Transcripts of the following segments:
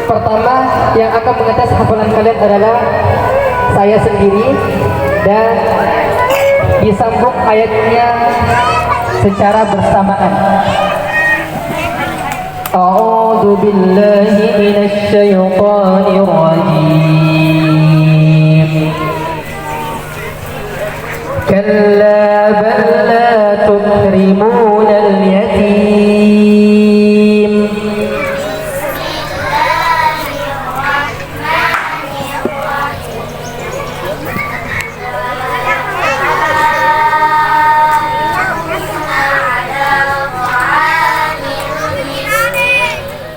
Pertama yang akan mengetes hafalan kalian adalah saya sendiri, dan disambung ayatnya secara bersamaan. A'udzu billahi minasy syaithanir rajim. Kalla bal la tukrimunal yatim.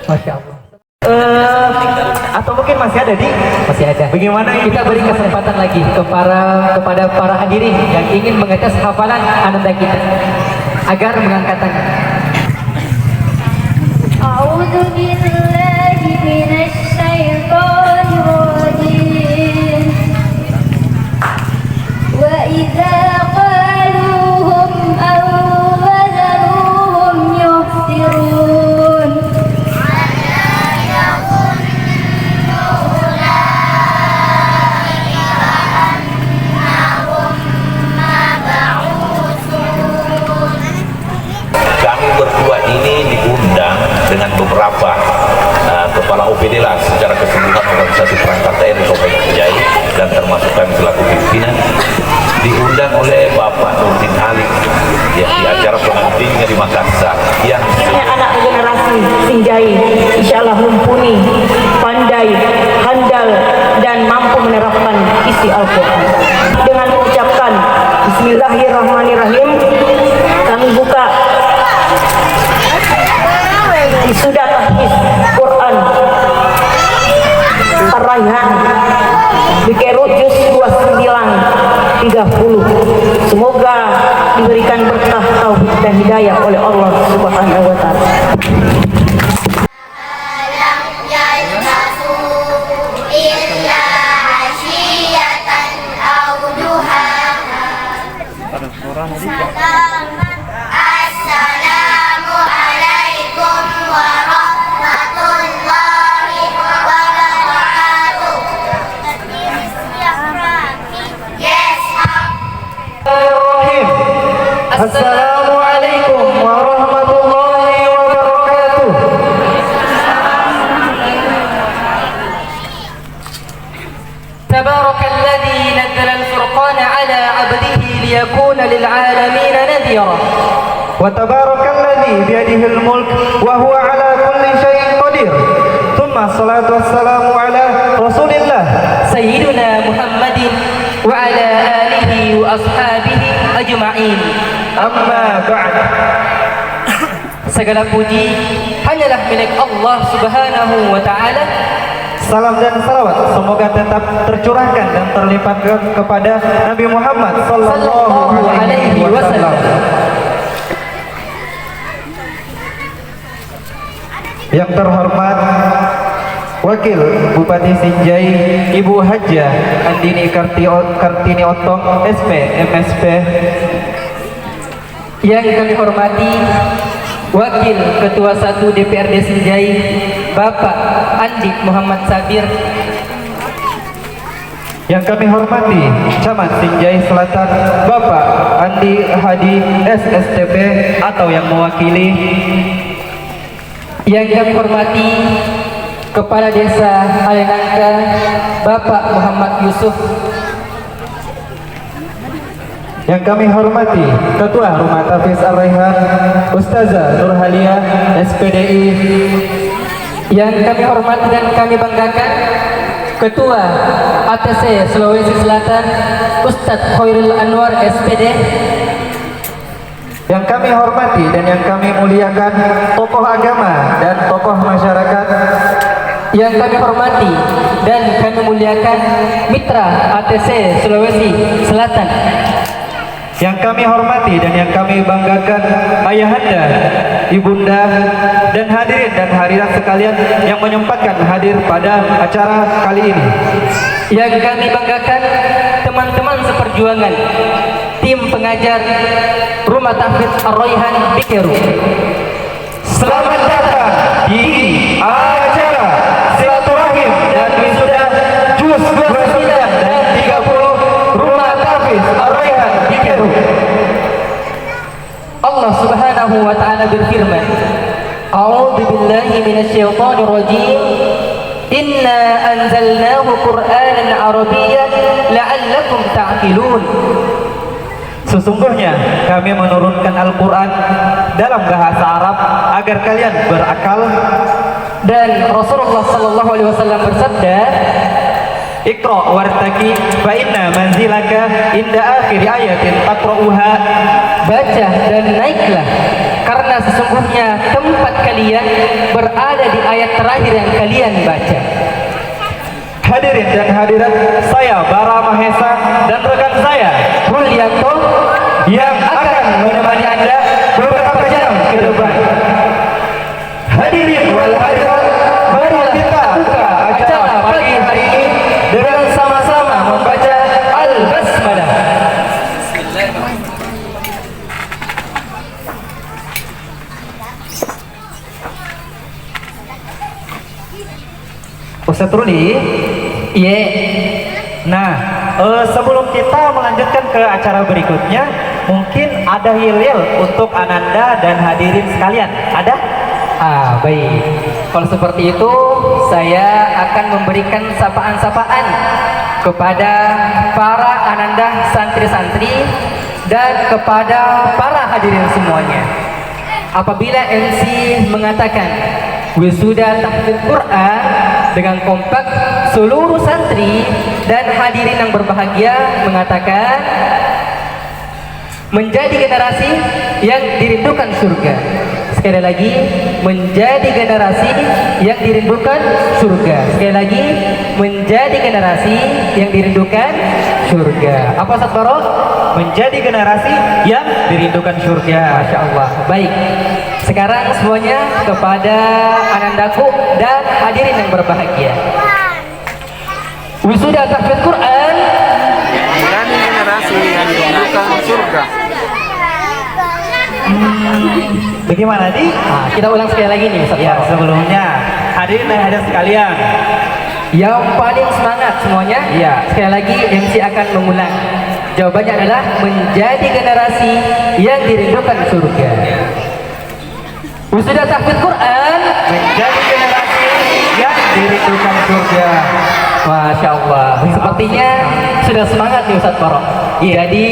Masya Allah. Atau mungkin masih ada di? Masih ada. Bagaimana Kita beri kesempatan lagi kepada para hadirin yang ingin mengetes hafalan ananda kita agar mengangkat tangan. A'udzu billahi minasy syaithanir rajim. Wa idza qaluhum aw wazanuhum yukhsirun. Kami berdua ini diundang dengan beberapa kepala OPD lah secara keseluruhan organisasi perangkat TNI Kabupaten Sinjai, dan termasuk kami selaku pimpinan, diundang oleh Bapak Nurdin Ali yang di acara pengantinnya di Makassar, yang anak generasi Sinjai insya Allah mumpuni, pandai, handal, dan mampu menerapkan isi Al-Quran. Dengan mengucapkan Bismillahirrahmanirrahim, kami buka wisuda tahfiz Quran Ar-Rayhan Bikeru juz 29:30. Semoga diberikan berkah, taufik dan hidayah oleh Allah Subhanahu wa taala. Assalamualaikum warahmatullahi wabarakatuh. Yes. Assalamualaikum warahmatullahi wabarakatuh. Tabarakalladzi nazzala al-furqana 'ala 'abdihi liyakuna lil'alamin nadhira. Wa tabarakalladzi biyadihil mulk wa huwa ala kulli syai'in qadir. Tsumma salatu wassalamu ala Rasulillah Sayyiduna Muhammadin wa ala alihi wa ashabihi ajma'in. amma ba'd. Segala puji hanyalah milik Allah Subhanahu wa taala. Salam dan salawat semoga tetap tercurahkan dan terlimpahkan kepada Nabi Muhammad sallallahu alaihi wasallam. Yang terhormat Wakil Bupati Sinjai Ibu Hajah Andini Kartini Otong SP MSP. Yang kami hormati Wakil Ketua 1 DPRD Sinjai Bapak Andi Muhammad Sabir. Yang kami hormati Camat Sinjai Selatan Bapak Andi Hadi SSTP atau yang mewakili. Yang kami hormati Kepala Desa Alenangka Bapak Muhammad Yusuf. Yang kami hormati Ketua Rumah Tahfiz Ar-Rayhan Ustazah Nurhalia SPDI. Yang kami hormati dan kami banggakan Ketua ATC Sulawesi Selatan Ustadz Khairul Anwar SPD. Yang kami hormati dan yang kami muliakan tokoh agama dan tokoh masyarakat. Yang kami hormati dan kami muliakan Mitra ATC Sulawesi Selatan. Yang kami hormati dan yang kami banggakan ayahanda, ibunda, dan hadirin dan hadirat sekalian yang menyempatkan hadir pada acara kali ini. Yang kami banggakan teman-teman seperjuangan tim pengajar Rumah Tahfiz Ar-Rayhan Bikeru. Selamat datang di acara berfirman, A'udzu billahi minasyaitonir rajim. Inna anzalnahu Qur'anan Arabiyyan la'allakum ta'qilun. Sesungguhnya kami menurunkan Al-Quran dalam bahasa Arab agar kalian berakal. Dan Rasulullah sallallahu alaihi wasallam bersabda, Iqra wartaqi fa inna manzilaka inda akhir ayatin taqra'uha. baca dan naiklah, karena sesungguhnya tempat kalian berada di ayat terakhir yang kalian baca. Hadirin dan hadirat, saya Bara Mahesa dan rekan saya Mulyanto yang akan menemani Anda beberapa jam ke depan. Hadirin wal hadirat, mari kita buka acara pagi hari ini dengan sama-sama membaca Al-Basmalah. Ustaz Ruli, Iya. nah sebelum kita melanjutkan ke acara berikutnya, mungkin ada hilil untuk Ananda dan hadirin sekalian. Ada? Baik. Kalau seperti itu, saya akan memberikan sapaan-sapaan kepada para ananda santri-santri dan kepada para hadirin semuanya. Apabila MC mengatakan wisuda tahfidz Quran dengan kompak, seluruh santri dan hadirin yang berbahagia mengatakan menjadi generasi yang dirindukan surga. Sekali lagi, menjadi generasi yang dirindukan surga. Sekali lagi, menjadi generasi yang dirindukan surga. Apa Ustaz Barok? Menjadi generasi yang dirindukan surga. Masya Allah. Baik. Sekarang semuanya kepada anandaku dan hadirin yang berbahagia. Wisuda tahfidz Quran menjadi generasi yang dirindukan surga. Bagaimana nih? Kita ulang sekali lagi nih Ustaz Ya, Barok. sebelumnya hadirin dan hadirat sekalian, Yang paling semangat semuanya. Iya. Sekali lagi MC akan mengulang. Jawabannya adalah menjadi generasi yang dirindukan surga. Wisuda tahfidz Quran menjadi generasi yang dirindukan surga. Masya Allah. Sepertinya sudah semangat nih Ustaz Barok. Jadi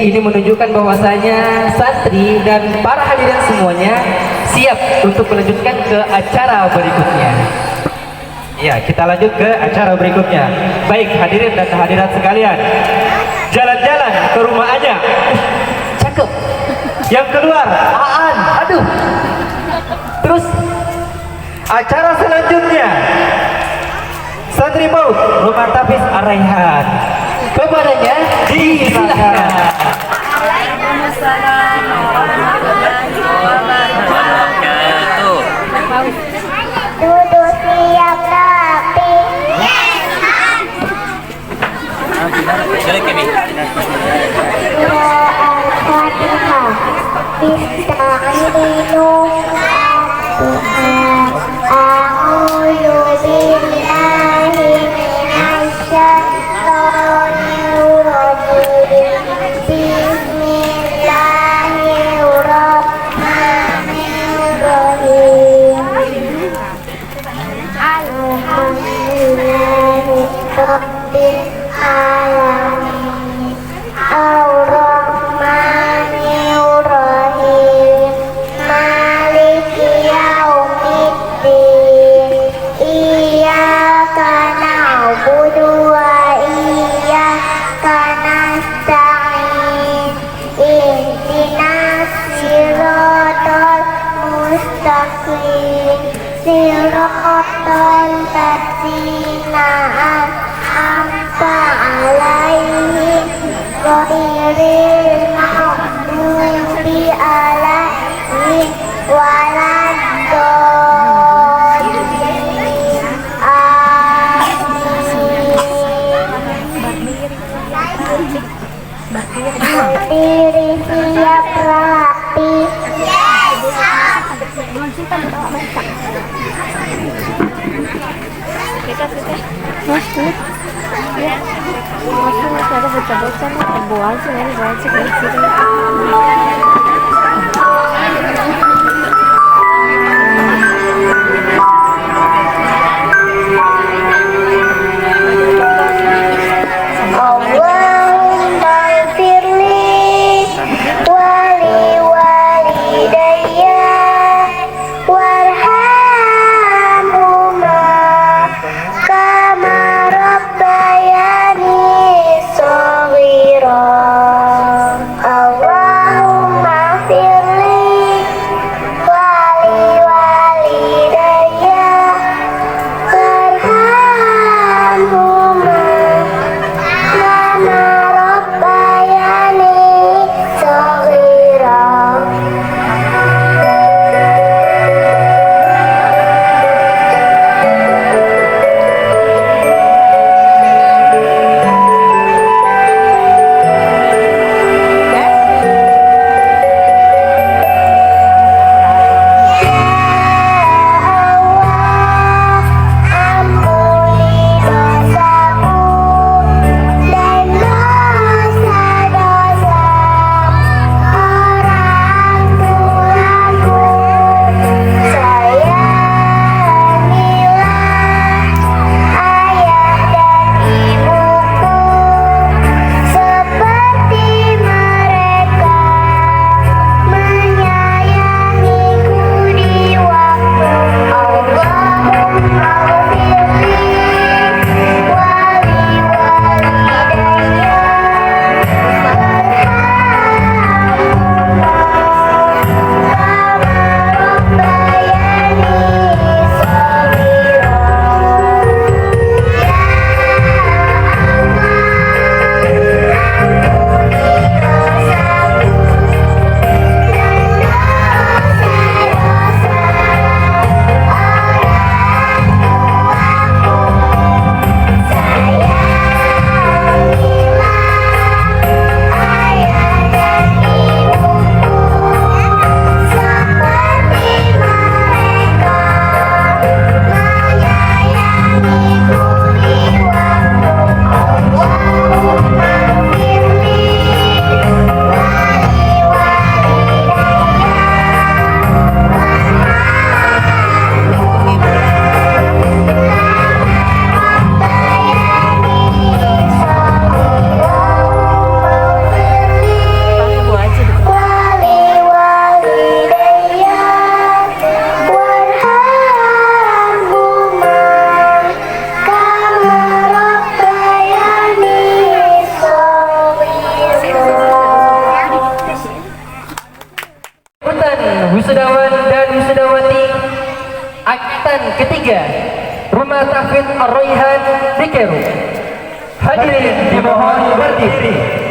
ini menunjukkan bahwasanya santri dan para hadirin semuanya siap untuk melanjutkan ke acara berikutnya. Ya, kita lanjut ke acara berikutnya. Baik, hadirin dan hadirat sekalian, jalan-jalan ke rumah aja. Cakep. Yang keluar, Aan. Aduh. Terus Acara selanjutnya, Santri Paut Rumah Tapis Ar-Raihan. kepadanya disilahkan. Waalaikumsalam warahmatullahi wabarakatuh. Duduk siap rapi. Surah Al-Fatihah. Ista'inu A'udzu billahi minasyaitonir rajim. Bismillahirrahmanirrahim. Alhamdulillahi rabbil alamin. Ar-Rahmanir-Rahim. Maliki yaumiddin. Iyyaka na'budu wa iyyaka nasta'in. Ihdinas siratal mustaqim. Siratal ladzina an'amta 'alaihim ghairil maghdubi 'alaihim waladdallin. Amin. Diri siap rapi. masih ada bocah-bocah nih buang sih, ini buang sih. ketiga, Rumah Tahfidz Ar-Raihan Bikeru. Hadirin dimohon berdiri.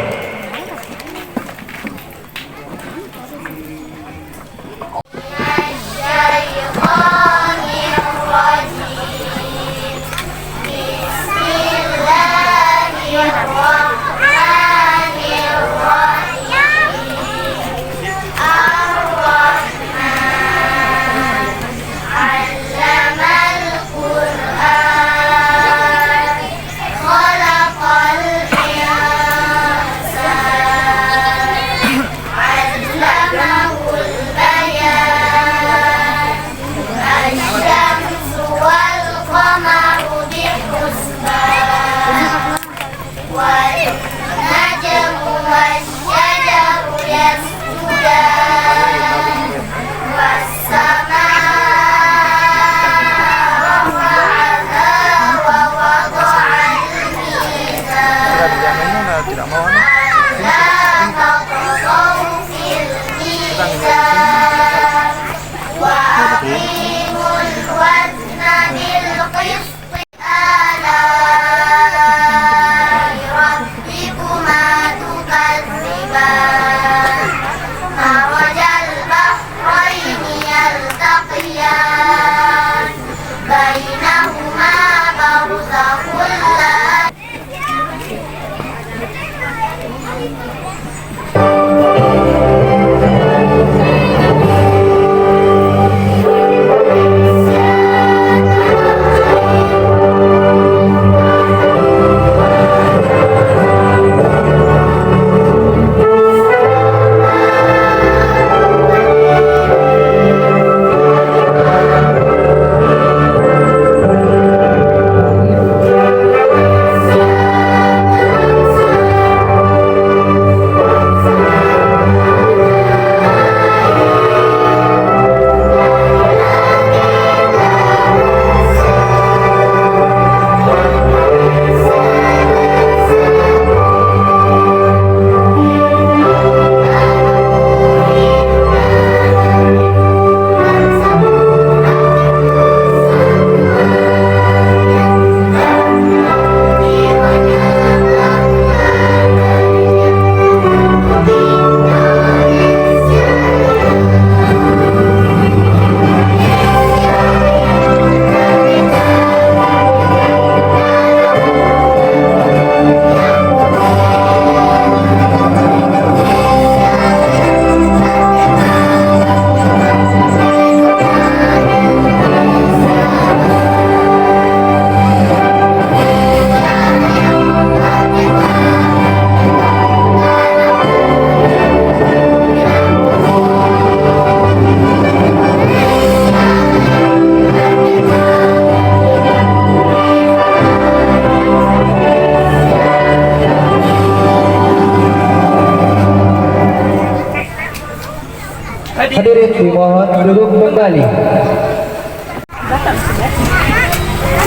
Hadirin dimohon duduk kembali.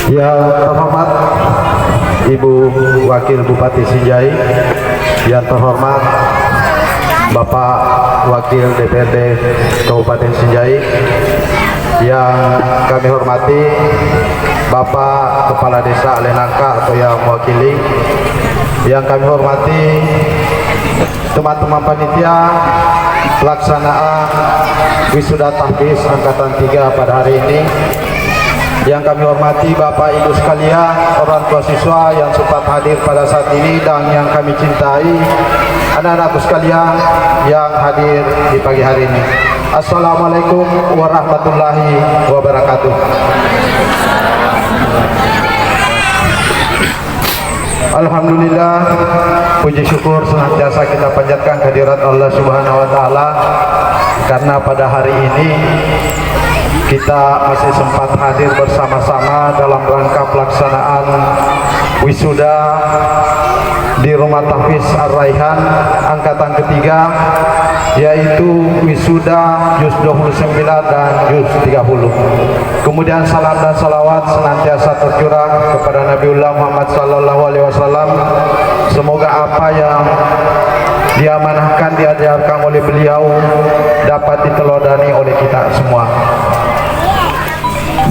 Yang terhormat Ibu Wakil Bupati Sinjai, yang terhormat Bapak Wakil DPRD Kabupaten Sinjai, yang kami hormati Bapak Kepala Desa Alenangka atau yang mewakili, yang kami hormati teman-teman panitia pelaksanaan wisuda tahfiz angkatan 3 pada hari ini, yang kami hormati Bapak Ibu sekalian, orang tua siswa yang sempat hadir pada saat ini, dan yang kami cintai anak-anakku sekalian yang hadir di pagi hari ini. Assalamualaikum warahmatullahi wabarakatuh. Alhamdulillah, puji syukur senantiasa kita panjatkan kehadirat Allah Subhanahu wa taala, karena pada hari ini kita masih sempat hadir bersama-sama dalam rangka pelaksanaan wisuda di Rumah Tahfidz Ar-Raihan angkatan ketiga, yaitu wisuda juz 29 dan juz 30. Kemudian salam dan salawat senantiasa tercurah kepada Nabiullah Muhammad SAW. Semoga apa yang diamanahkan, diajarkan oleh beliau dapat diteladani oleh kita semua.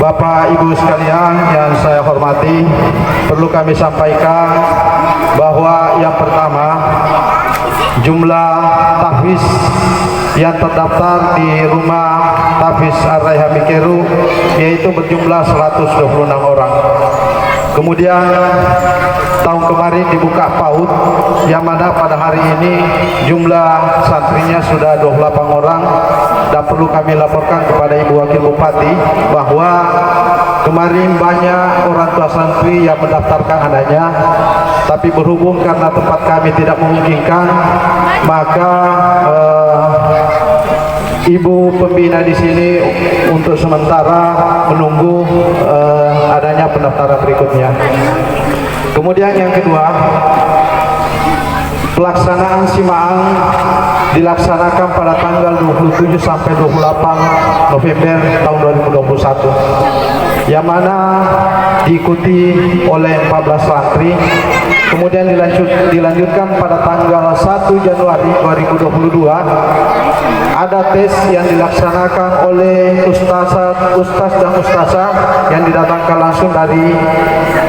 Bapak Ibu sekalian yang saya hormati, perlu kami sampaikan bahwa yang pertama, jumlah tahfiz yang terdaftar di rumah tahfiz Ar-Raihan Bikeru yaitu berjumlah 126 orang. Kemudian tahun kemarin dibuka PAUD yang mana pada hari ini jumlah santrinya sudah 28 orang, dan perlu kami laporkan kepada Ibu Wakil Bupati bahwa kemarin banyak orang tua santri yang mendaftarkan anaknya, tapi berhubung karena tempat kami tidak memungkinkan, maka Ibu pembina di sini untuk sementara menunggu adanya pendaftaran berikutnya. Kemudian yang kedua, pelaksanaan Simaang dilaksanakan pada tanggal 27 sampai 28 November tahun 2021, yang mana diikuti oleh 14 santri. Kemudian dilanjutkan pada tanggal 1 Januari 2022 ada tes yang dilaksanakan oleh ustaz dan ustazah yang didatangkan langsung dari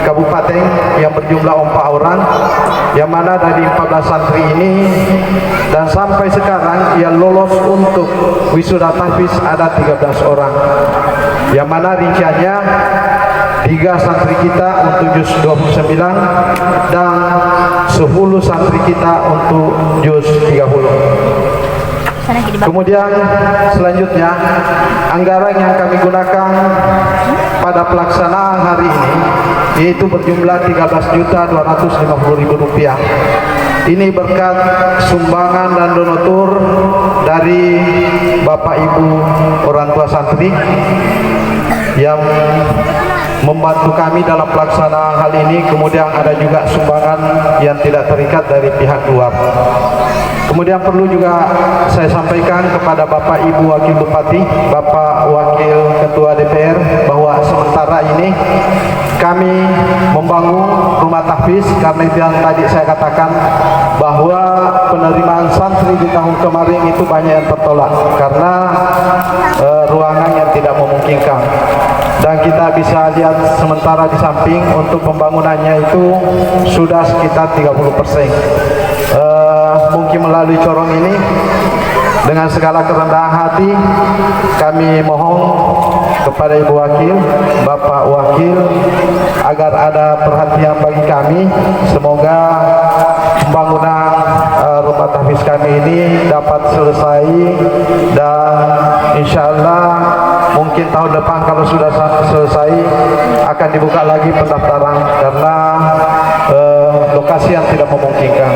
kabupaten yang berjumlah 4 orang, yang mana dari 14 santri ini dan sampai sekarang yang lolos untuk wisuda tahfiz ada 13 orang, yang mana rinciannya 3 santri kita untuk juz 29 dan 10 santri kita untuk juz 30. Kemudian selanjutnya, anggaran yang kami gunakan pada pelaksanaan hari ini yaitu berjumlah Rp13.250.000. Ini berkat sumbangan dan donatur dari Bapak Ibu orang tua santri yang membantu kami dalam pelaksanaan hal ini. Kemudian ada juga sumbangan yang tidak terikat dari pihak luar. Kemudian perlu juga saya sampaikan kepada Bapak Ibu Wakil Bupati, Bapak Wakil Ketua DPR, bahwa sementara ini kami membangun rumah tahfiz karena itu yang tadi saya katakan bahwa penerimaan santri di tahun kemarin itu banyak yang tertolak karena ruangan yang tidak memungkinkan. Dan kita bisa lihat sementara di samping untuk pembangunannya itu sudah sekitar 30%. Mungkin melalui corong ini dengan segala kerendahan hati kami mohon kepada Ibu Wakil, Bapak Wakil agar ada perhatian bagi kami. Semoga pembangunan rumah tahfiz kami ini dapat selesai dan insya Allah mungkin tahun depan kalau sudah selesai akan dibuka lagi pendaftaran karena lokasi yang tidak memungkinkan.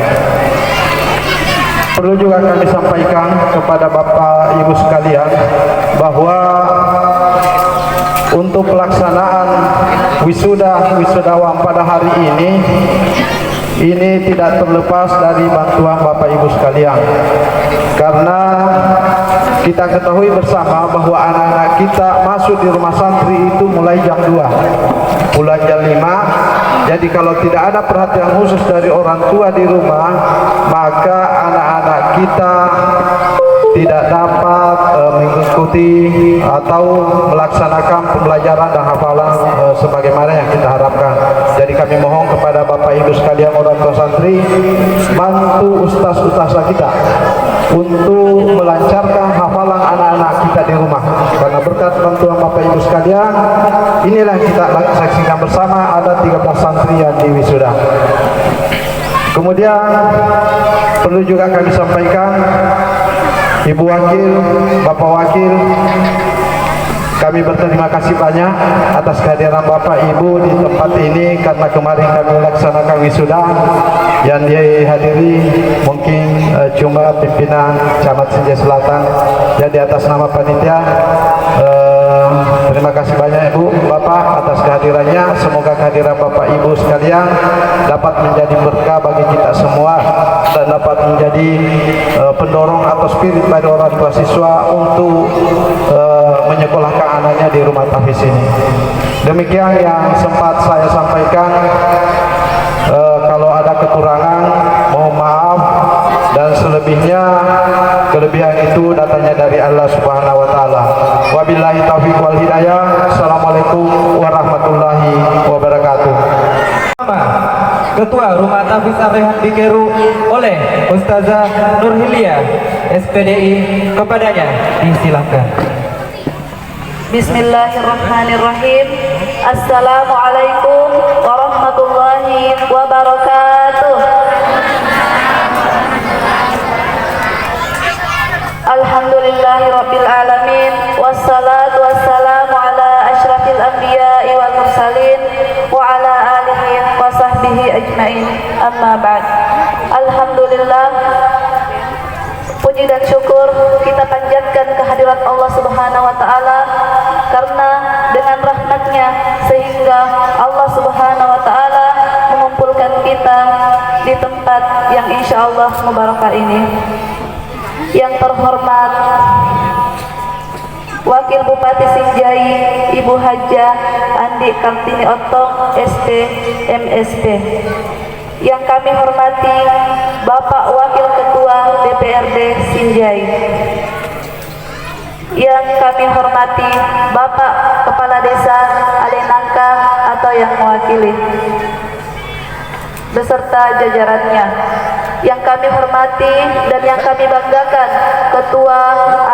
Perlu juga kami sampaikan kepada Bapak Ibu sekalian bahwa untuk pelaksanaan wisudawam pada hari ini tidak terlepas dari bantuan Bapak Ibu sekalian, karena kita ketahui bersama bahwa anak-anak kita masuk di rumah santri itu mulai jam 2 pulang jam 5. Jadi kalau tidak ada perhatian khusus dari orang tua di rumah, maka anak-anak kita tidak dapat mengikuti atau melaksanakan pembelajaran dan hafalan sebagaimana yang kita harapkan. Jadi kami mohon kepada Bapak Ibu sekalian orang tua santri, bantu ustaz-ustazah kita untuk melancarkan hafalan anak-anak kita di rumah. Karena berkat bantuan Bapak Ibu sekalian, inilah kita saksikan bersama ada 13 santri yang diwisuda. Kemudian perlu juga kami sampaikan, Ibu Wakil, Bapak Wakil, kami berterima kasih banyak atas kehadiran Bapak Ibu di tempat ini karena kemarin kami melaksanakan wisuda yang dihadiri mungkin cuma pimpinan Camat Sinjai Selatan. Jadi atas nama panitia terima kasih banyak Ibu, Bapak atas kehadirannya. Semoga kehadiran Bapak Ibu sekalian dapat menjadi berkah bagi kita semua dan dapat menjadi pendorong atau spirit bagi orang tua siswa untuk menyekolahkan anaknya di rumah tahfiz ini. Demikian yang sempat saya sampaikan. Kalau ada kekurangan mohon maaf, dan selebihnya kelebihan itu datangnya dari Allah Subhanahu wa taala. Wabillahi taufiq wal hidayah. Assalamualaikum warahmatullahi wabarakatuh. Ketua Rumah Tahfiz Ar-Raihan Bikeru oleh Ustazah Nurhilia SPDI, kepadanya disilakan. Bismillahirrahmanirrahim. Assalamualaikum warahmatullahi wabarakatuh. Alhamdulillahirabbil alamin, wassalatu wassalamu ala asyrafil anbiya'i wal mursalin wa ala alihi wa sahbihi ajmain. Amma ba'd. Alhamdulillah, puji dan syukur kita panjatkan kehadirat Allah Subhanahu wa taala, karena dengan rahmatnya sehingga Allah Subhanahu wa taala mengumpulkan kita di tempat yang insyaallah mubarakah ini. Yang terhormat Wakil Bupati Sinjai Ibu Hajah Andi Kartini Otong SP MSP. Yang kami hormati Bapak Wakil Ketua DPRD Sinjai. Yang kami hormati Bapak Kepala Desa Alenangka atau yang mewakili beserta jajarannya. Yang kami hormati dan yang kami banggakan Ketua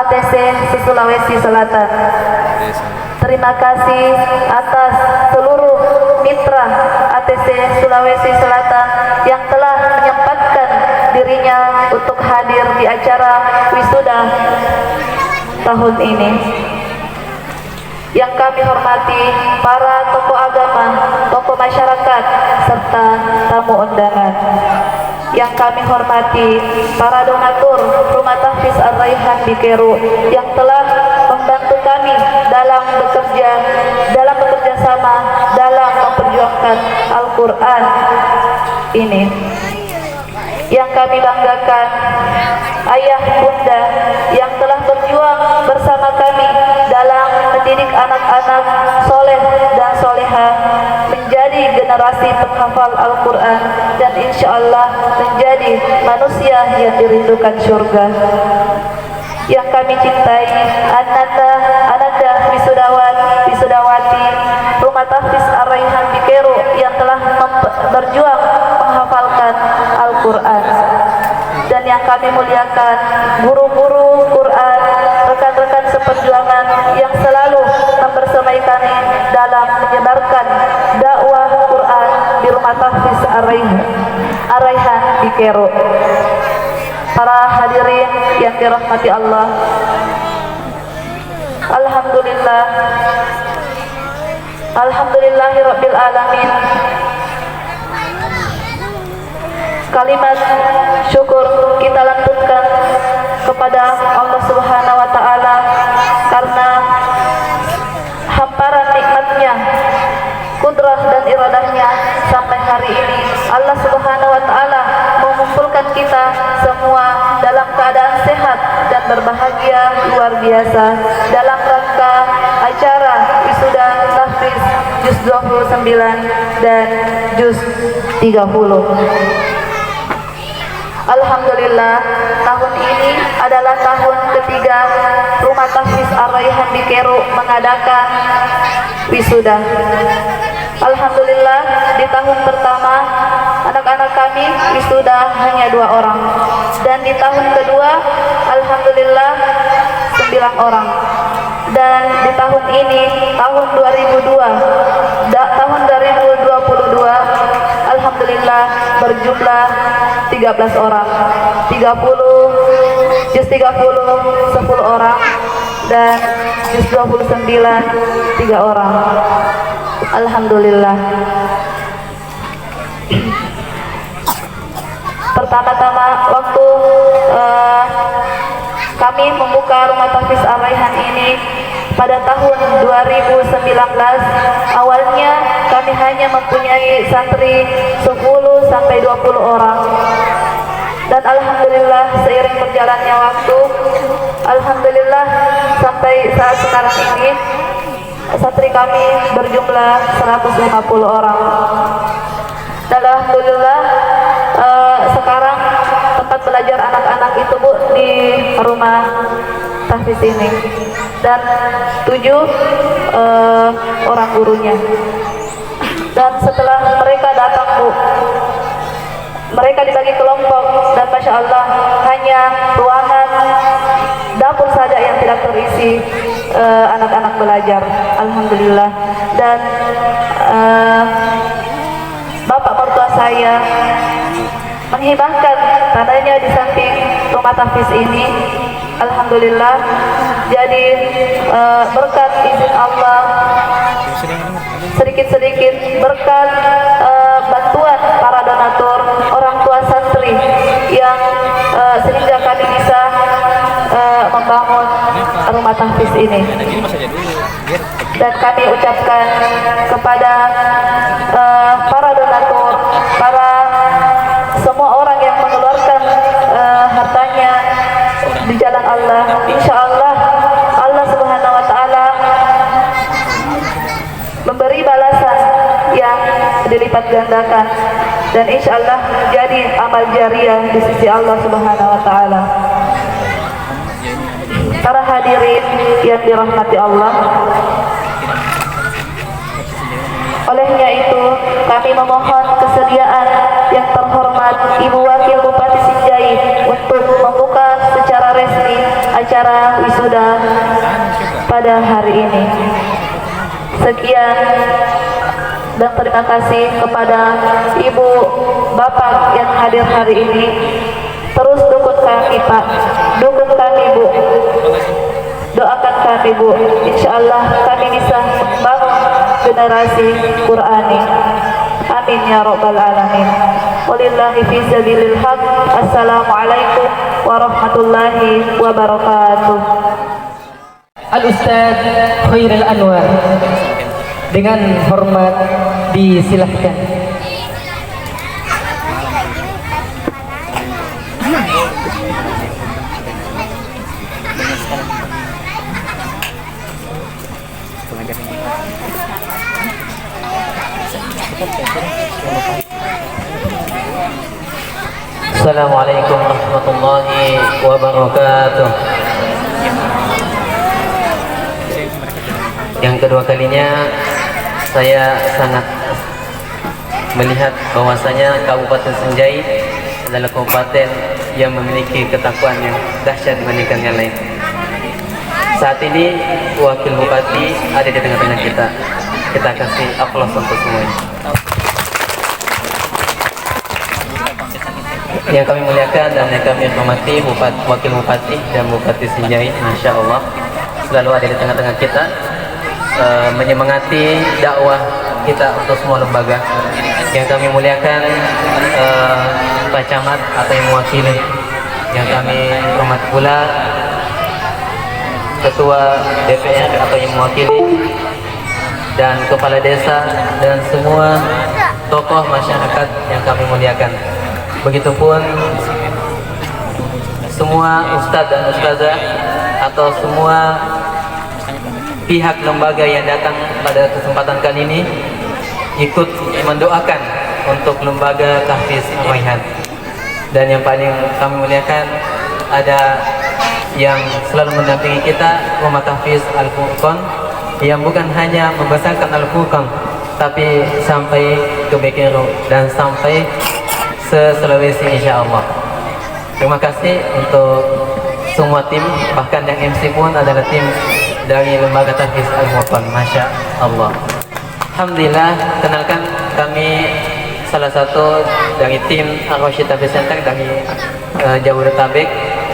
ATC Sulawesi Selatan. Terima kasih atas seluruh mitra ATC Sulawesi Selatan yang telah menyempatkan dirinya untuk hadir di acara wisuda tahun ini. Yang kami hormati para tokoh agama, tokoh masyarakat, serta tamu undangan. Yang kami hormati para donatur Rumah Tahfiz Ar-Raihan Bikeru yang telah membantu kami dalam bekerja sama dalam memperjuangkan Al-Quran ini. Yang kami banggakan ayah bunda yang telah berjuang bersama kami dalam mendidik anak-anak soleh dan soleha menjadi generasi penghafal Al-Quran dan insya Allah menjadi manusia yang dirindukan surga. Yang kami cintai Ananda Wisudawati Rumah Tahfiz Ar-Raihan Bikeru yang telah berjuang menghafalkan Al-Quran. Dan yang kami muliakan guru-guru Quran, rekan-rekan seperjuangan yang selalu membersamai kami dalam menyebarkan dakwah Quran di Rumah Tahfiz Ar-Raihan Bikeru. Para hadirin yang dirahmati Allah, alhamdulillah, alhamdulillahirabbil alamin. Kalimat syukur kita lantunkan kepada Allah Subhanahu wa taala karena hamparan nikmatnya, kudrah dan iradahnya sampai hari ini Allah Subhanahu wa taala mengumpulkan kita semua dalam keadaan sehat dan berbahagia luar biasa dalam rangka acara wisuda tahfiz juz 29 dan juz 30. Alhamdulillah, tahun ini adalah tahun ketiga Rumah Tahfiz Ar-Raihan Bikeru mengadakan wisuda. Alhamdulillah, di tahun pertama anak-anak kami wisuda hanya 2 orang, dan di tahun kedua alhamdulillah 9 orang, dan di tahun ini tahun 2022 alhamdulillah berjumlah 13 orang, 10 orang, dan juz 29 3 orang. Alhamdulillah. Pertama-tama waktu kami membuka Rumah Tahfiz Ar-Raihan ini pada tahun 2019, awalnya kami hanya mempunyai santri 10 sampai 20 orang. Dan alhamdulillah seiring berjalannya waktu, alhamdulillah sampai saat sekarang ini santri kami berjumlah 150 orang. Dan alhamdulillah sekarang tempat belajar mengajar anak-anak itu Bu di rumah tahfiz ini, dan 7 orang gurunya. Dan setelah mereka datang Bu, mereka dibagi kelompok, dan Masya Allah hanya ruangan dapur saja yang tidak terisi anak-anak belajar. Alhamdulillah. Dan bapak mertua saya menghibahkan tanahnya di samping rumah tahfiz ini. Alhamdulillah, jadi berkat izin Allah, sedikit-sedikit berkat bantuan para donatur, orang tua santri yang sehingga kami bisa membangun rumah tahfiz ini. Dan kami ucapkan kepada para donatur, para semua orang yang mengeluarkan hartanya di jalan Allah, insya Allah Allah Subhanahu Wa Taala memberi balasan yang dilipat gandakan, dan insya Allah menjadi amal jariah di sisi Allah Subhanahu Wa Taala. Para hadirin yang dirahmati Allah, olehnya itu kami memohon kesediaan yang terhormat Ibu Wakil Bupati Sinjai untuk membuka secara resmi acara wisuda pada hari ini. Sekian dan terima kasih kepada Ibu Bapak yang hadir hari ini. Terus dukung kami Pak, dukung kami Bu, doakan kami Bu, insya Allah kami bisa membangun generasi Qurani. Amin ya rabbal alamin. Walillahi fi sabilil haq. Assalamualaikum warahmatullahi wabarakatuh. Al-Ustaz Khairul Anwar dengan hormat disilahkan. Assalamualaikum warahmatullahi wabarakatuh. Yang kedua kalinya saya sangat melihat bahwasanya Kabupaten Sinjai adalah kabupaten yang memiliki ketakwaan yang dahsyat dibandingkan yang lain. Saat ini Wakil Bupati ada di tengah-tengah kita. Kita kasih aplaus untuk semuanya. Yang kami muliakan dan yang kami hormati Wakil Bupati dan Bupati Sinjai, Masya Allah selalu ada di tengah-tengah kita, menyemangati dakwah kita untuk semua lembaga. Yang kami muliakan Pak Camat atau yang mewakili, yang kami hormati pula Ketua DPR atau yang mewakili, dan Kepala Desa dan semua tokoh masyarakat yang kami muliakan. Begitupun semua ustadz dan ustazah atau semua pihak lembaga yang datang pada kesempatan kali ini ikut mendoakan untuk lembaga tahfiz Raihan. Dan yang paling kami muliakan ada yang selalu mendampingi kita, Rumah Tahfiz Al-Furqan, yang bukan hanya membesarkan Al-Furqan tapi sampai ke Bekero dan sampai se-Sulawesi insya Allah. Terima kasih untuk semua tim, bahkan yang MC pun adalah tim dari Lembaga Tahfiz Al-Furqan. Masya Allah. Alhamdulillah, kenalkan kami salah satu dari tim Ar-Rasyid Tahfiz Center dari Jabodetabek,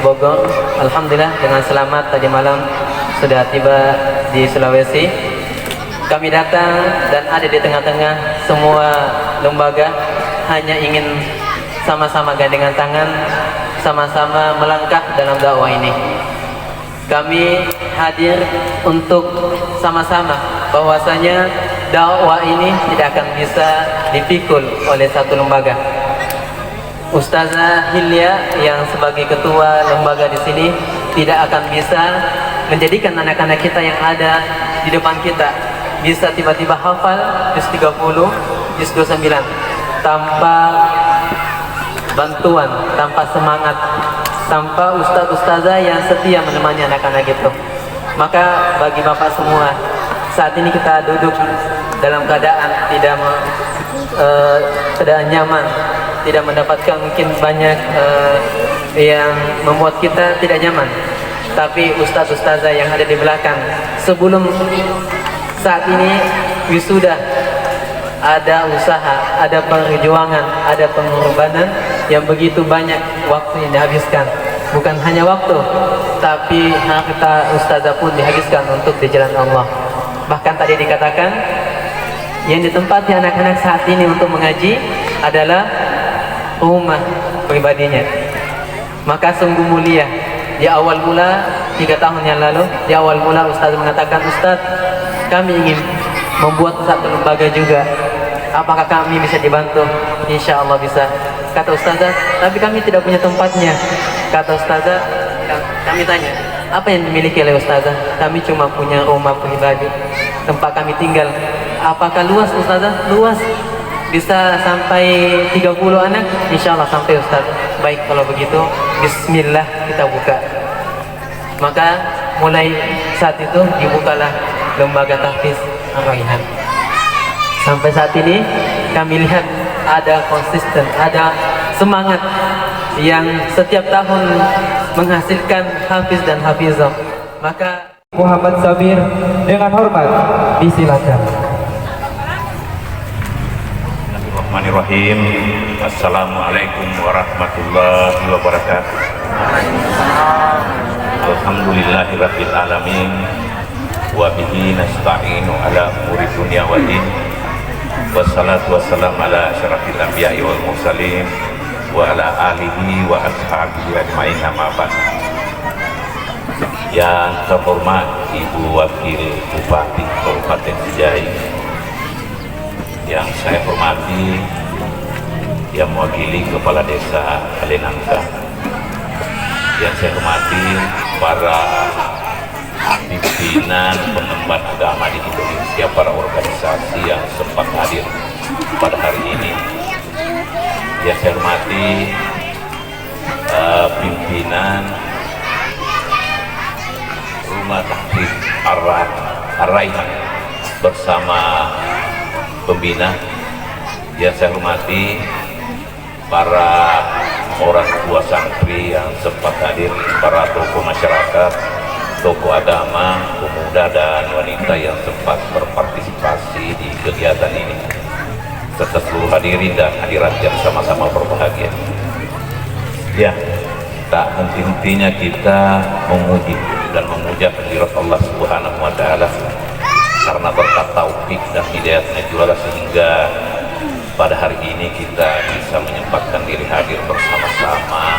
Bogor. Alhamdulillah dengan selamat tadi malam sudah tiba di Sulawesi. Kami datang dan ada di tengah-tengah semua lembaga, hanya ingin sama-sama gandengan tangan, sama-sama melangkah dalam dakwah ini. Kami hadir untuk sama-sama bahwasanya dakwah ini tidak akan bisa dipikul oleh satu lembaga. Ustazah Hilya yang sebagai ketua lembaga di sini tidak akan bisa menjadikan anak-anak kita yang ada di depan kita bisa tiba-tiba hafal juz 30, juz 29 tanpa bantuan, tanpa semangat, tanpa ustaz-ustazah yang setia menemani anak-anak itu. Maka bagi bapak semua, saat ini kita duduk dalam keadaan tidak nyaman, tidak mendapatkan mungkin banyak yang membuat kita tidak nyaman. Tapi ustaz-ustazah yang ada di belakang, sebelum saat ini wisuda, ada usaha, ada perjuangan, ada pengorbanan yang begitu banyak waktu yang dihabiskan. Bukan hanya waktu, tapi harta ustazah pun dihabiskan untuk di jalan Allah. Bahkan tadi dikatakan yang ditempati anak-anak saat ini untuk mengaji adalah rumah pribadinya. Maka sungguh mulia. Di awal mula 3 tahun yang lalu, di awal mula ustaz mengatakan, "Ustaz, kami ingin membuat satu lembaga juga. Apakah kami bisa dibantu?" "Insya Allah bisa." Kata ustazah, "Tapi kami tidak punya tempatnya." Kata ustazah, kami tanya, "Apa yang dimiliki oleh ustazah?" "Kami cuma punya rumah pribadi, tempat kami tinggal." "Apakah luas ustazah?" "Luas, bisa sampai 30 anak." "Insya Allah sampai ustaz." "Baik, kalau begitu bismillah, kita buka." Maka mulai saat itu dibukalah lembaga tahfiz Ar-Raihan. Sampai saat ini kami lihat ada konsisten, ada semangat yang setiap tahun menghasilkan hafiz dan hafizah. Maka Muhammad Sabir dengan hormat disilakan. Bismillahirrahmanirrahim. Assalamualaikum warahmatullahi wabarakatuh. Alhamdulillahirabbil alamin wa bihi nasta'inu ala umuri dunya wa din. Wassalatu wassalamu ala asyrafil anbiya'i wal mursalin wa ala alihi wa ashabihi ajmain, amma ba'd. Yang terhormat Ibu Wakil Bupati Kabupaten Sejai, yang saya hormati yang mewakili Kepala Desa Alenangka, yang saya hormati para pimpinan pengemban agama di Indonesia, para organisasi yang sempat hadir pada hari ini, yang saya hormati pimpinan Rumah Tahfiz Ar-Raihan bersama pembina, yang saya hormati para orang tua santri yang sempat hadir, para tokoh masyarakat, tokoh agama, pemuda dan wanita yang sempat berpartisipasi di kegiatan ini, serta seluruh hadirin dan hadirat yang sama-sama berbahagia. Ya, tak henti-hentinya kita memuji dan memuja kehadirat Allah Subhanahu wa Ta'ala, karena berkat taufik dan hidayatnya jualah sehingga pada hari ini kita bisa menyempatkan diri hadir bersama-sama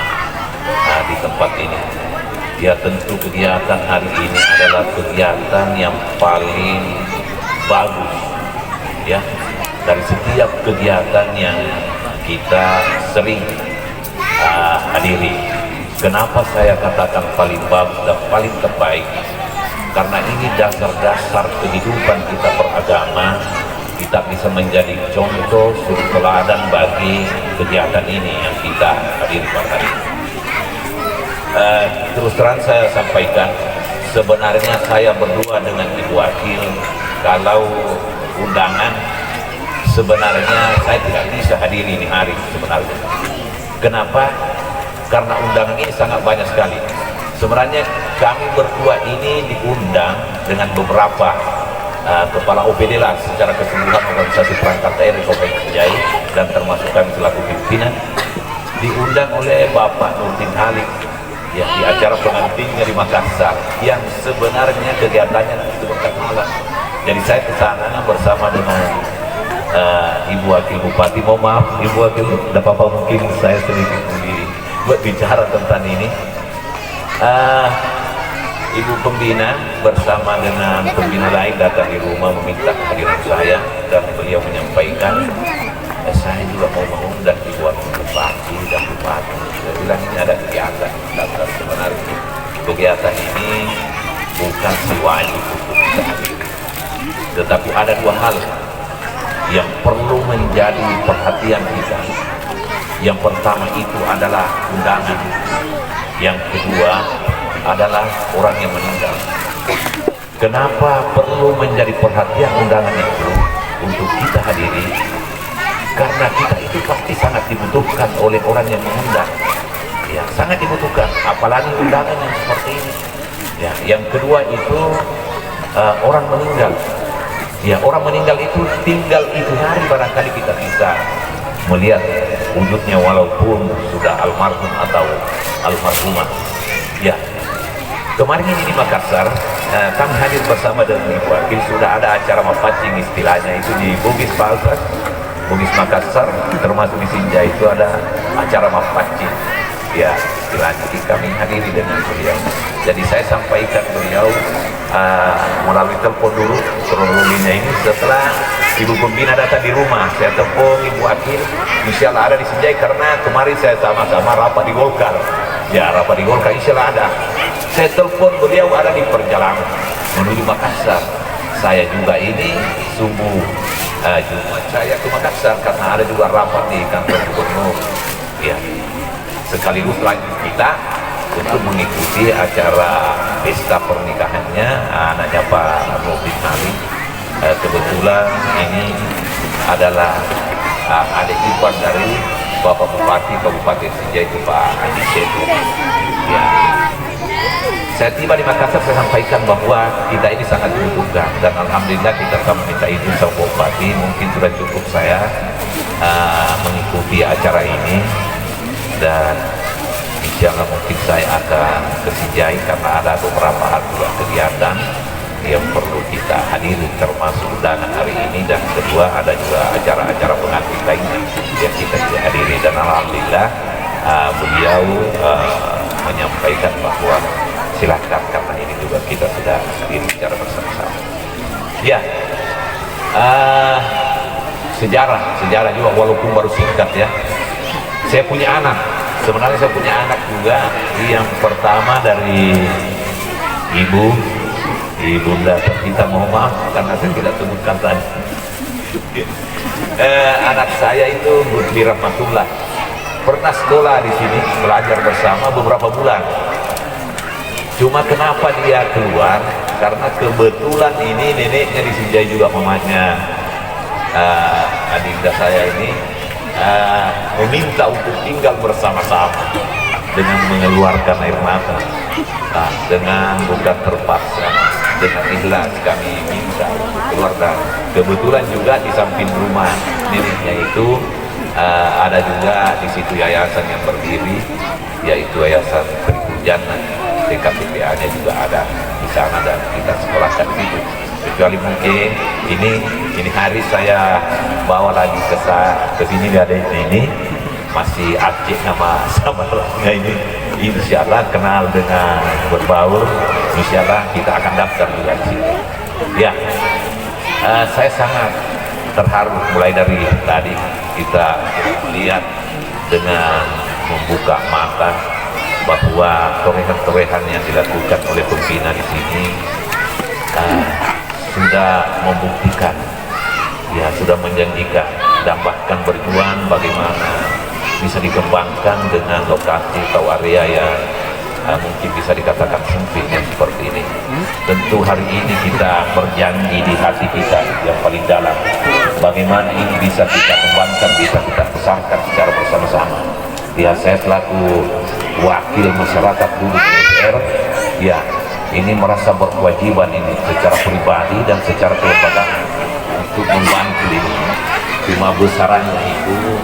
di tempat ini. Ya, tentu kegiatan hari ini adalah kegiatan yang paling bagus ya dari setiap kegiatan yang kita sering hadiri. Kenapa saya katakan paling bagus dan paling terbaik? Karena ini dasar-dasar kehidupan kita beragama. Kita bisa menjadi contoh suri teladan bagi kegiatan ini yang kita hadiri pada hari ini. Terus terang saya sampaikan, sebenarnya saya berdua dengan Ibu Wakil, kalau undangan sebenarnya saya tidak bisa hadiri ini hari sebenarnya. Kenapa? Karena undangan ini sangat banyak sekali. Sebenarnya kami berdua ini diundang dengan beberapa kepala OPD lah secara keseluruhan organisasi perangkat daerah Kabupaten Sejai, dan termasuk kami selaku pimpinan, diundang oleh Bapak Nurdin Halid yang di acara pengantinnya di Makassar, yang sebenarnya kegiatannya itu berkat malam. Jadi saya ke sana bersama dengan Ibu Wakil Bupati. Mohon maaf Ibu Wakil, tidak apa-apa, mungkin saya sedikit buat bicara tentang ini. Ibu pembina bersama dengan pembina lain datang di rumah meminta kehadiran saya, dan beliau menyampaikan, saya juga mau mengundang Ibu Wakil Bupati dan Bupati. Saya bilang ini ada kegiatan, dan sebenarnya kegiatan ini bukan si wajib untuk kita hadiri, tetapi ada dua hal yang perlu menjadi perhatian kita. Yang pertama itu adalah undangan, yang kedua adalah orang yang meninggal. Kenapa perlu menjadi perhatian undangan itu untuk kita hadiri? Karena kita itu pasti sangat dibutuhkan oleh orang yang mengundang. Ya, sangat dibutuhkan, apalagi undangan yang seperti ini. Ya, yang kedua itu orang meninggal. Ya, orang meninggal itu tinggal itu hari barangkali kita bisa melihat wujudnya walaupun sudah almarhum atau almarhumah. Ya, kemarin ini di Makassar kami hadir bersama dengan Ibu Wakil, sudah ada acara mapancing istilahnya itu di Bugis Palsas, Bugis Makassar, termasuk di Sinja itu ada acara mapancing. Ya, istilahnya kami hadiri dengan beliau. Jadi saya sampaikan beliau melalui telepon dulu kronologinya ini. Setelah Ibu Pembina datang di rumah, saya telepon Ibu Akil, insya Allah ada di Sinjai karena kemarin saya sama-sama rapat di Golkar. Ya, rapat di Golkar insya Allah ada. Saya telepon beliau ada di perjalanan menuju Makassar. Saya juga ini subuh Jumat saya ke Makassar karena ada juga rapat di kantor gubernur. Ya, sekaligus lanjut kita untuk mengikuti acara pesta pernikahannya anaknya Pak Nurdin Halim. Kebetulan ini adalah adik ipar dari Bapak Bupati Kabupaten Sinjai itu Pak Andi Setu. Ya. Saya tiba di Makassar, saya sampaikan bahwa kita ini sangat dibutuhkan dan alhamdulillah kita akan meminta izin sama Bupati, mungkin sudah cukup saya mengikuti acara ini dan insya Allah mungkin saya akan ke Sinjai karena ada beberapa hal juga kegiatan yang perlu kita hadiri termasuk undangan hari ini, dan kedua ada juga acara-acara pengantin lainnya yang kita juga hadiri dan alhamdulillah beliau menyampaikan bahwa silakan karena ini juga kita sudah hadiri secara bersama-sama. Ya, sejarah juga walaupun baru singkat ya. Saya punya anak, sebenarnya saya punya anak juga. Yang pertama dari Ibunda kita mohon maaf karena saya tidak sebutkan tadi. Anak saya itu Lutfi Rahmatullah pernah sekolah di sini, belajar bersama beberapa bulan. Cuma kenapa dia keluar? Karena kebetulan ini neneknya di Sinjai juga, mamanya adinda saya ini meminta untuk tinggal bersama-sama dengan mengeluarkan air mata, dengan bukan terpaksa, dengan ikhlas kami minta keluar. Dan kebetulan juga di samping rumah neneknya itu ada juga di situ yayasan yang berdiri, yaitu Yayasan Berikut Jannah. DKPPA-nya juga ada di sana dan kita sekolahkan di situ. Kecuali mungkin ini hari saya bawa lagi ke sini, ada ini masih Aceh nama samarannya ini. Insya Allah kenal dengan berbaur, insya Allah kita akan daftar juga di sini. Ya, saya sangat terharu mulai dari tadi kita melihat dengan membuka mata bahwa torehan-torehan yang dilakukan oleh pembina di sini sudah membuktikan, ya sudah menjanjikan, dan bahkan berjuang bagaimana bisa dikembangkan dengan lokasi atau area yang mungkin bisa dikatakan sempit yang seperti ini. Tentu hari ini kita berjanji di hati kita yang paling dalam, bagaimana ini bisa kita kembangkan, bisa kita besarkan secara bersama-sama. Ya, saya selaku wakil masyarakat dulu di DPR, ya ini merasa berkewajiban ini secara pribadi dan secara kelembagaan untuk membantu ini. Cuma besarannya itu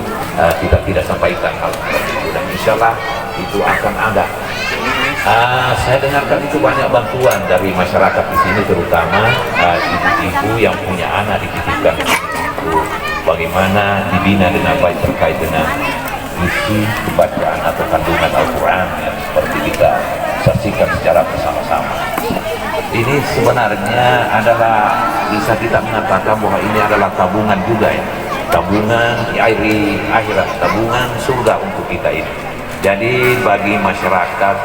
kita tidak sampaikan hal seperti itu, dan insya Allah itu akan ada. Saya dengarkan itu banyak bantuan dari masyarakat di sini, terutama ibu-ibu yang punya anak dititipkan untuk bagaimana dibina dengan baik terkait dengan isi bacaan atau kandungan Al-Quran yang seperti kita saksikan secara bersama-sama. Ini sebenarnya adalah bisa kita mengatakan bahwa ini adalah tabungan juga ya, tabungan airi akhirat, tabungan surga untuk kita ini. Jadi bagi masyarakat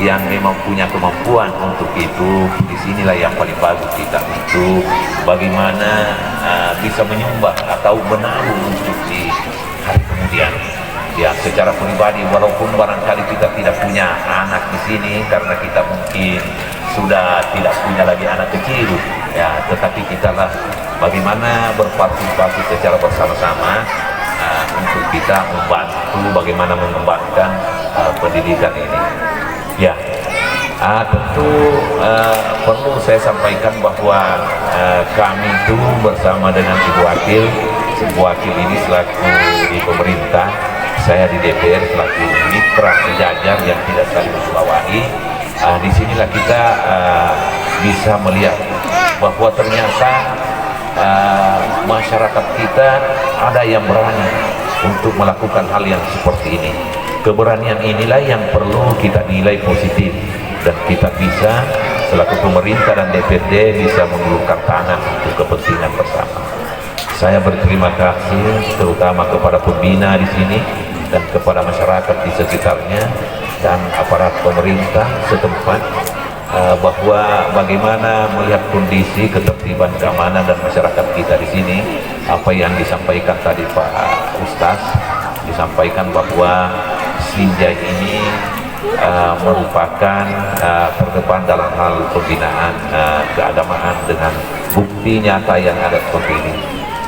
yang memang punya kemampuan untuk itu, disinilah yang paling bagus kita untuk bagaimana bisa menyumbang atau menabung untuk di hari kemudian. Ya, secara pribadi walaupun barangkali kita tidak punya anak di sini karena kita mungkin sudah tidak punya lagi anak kecil, ya, tetapi kita lah bagaimana berpartisipasi secara bersama-sama untuk kita membantu bagaimana mengembangkan pendidikan ini. Ya, tentu perlu saya sampaikan bahwa kami itu bersama dengan Ibu Wakil ini selaku di pemerintah, saya di DPR selaku mitra sejajar yang tidak saling membawahi. Disinilah kita bisa melihat bahwa ternyata masyarakat kita ada yang berani untuk melakukan hal yang seperti ini. Keberanian inilah yang perlu kita nilai positif, dan kita bisa selaku pemerintah dan DPRD bisa mengulurkan tangan untuk kepentingan bersama. Saya berterima kasih terutama kepada pembina di sini dan kepada masyarakat di sekitarnya dan aparat pemerintah setempat, bahwa bagaimana melihat kondisi ketertiban keamanan dan masyarakat kita di sini. Apa yang disampaikan tadi Pak Ustaz, disampaikan bahwa Sinjai ini merupakan terdepan dalam hal pembinaan keagamaan dengan bukti nyata yang ada seperti ini,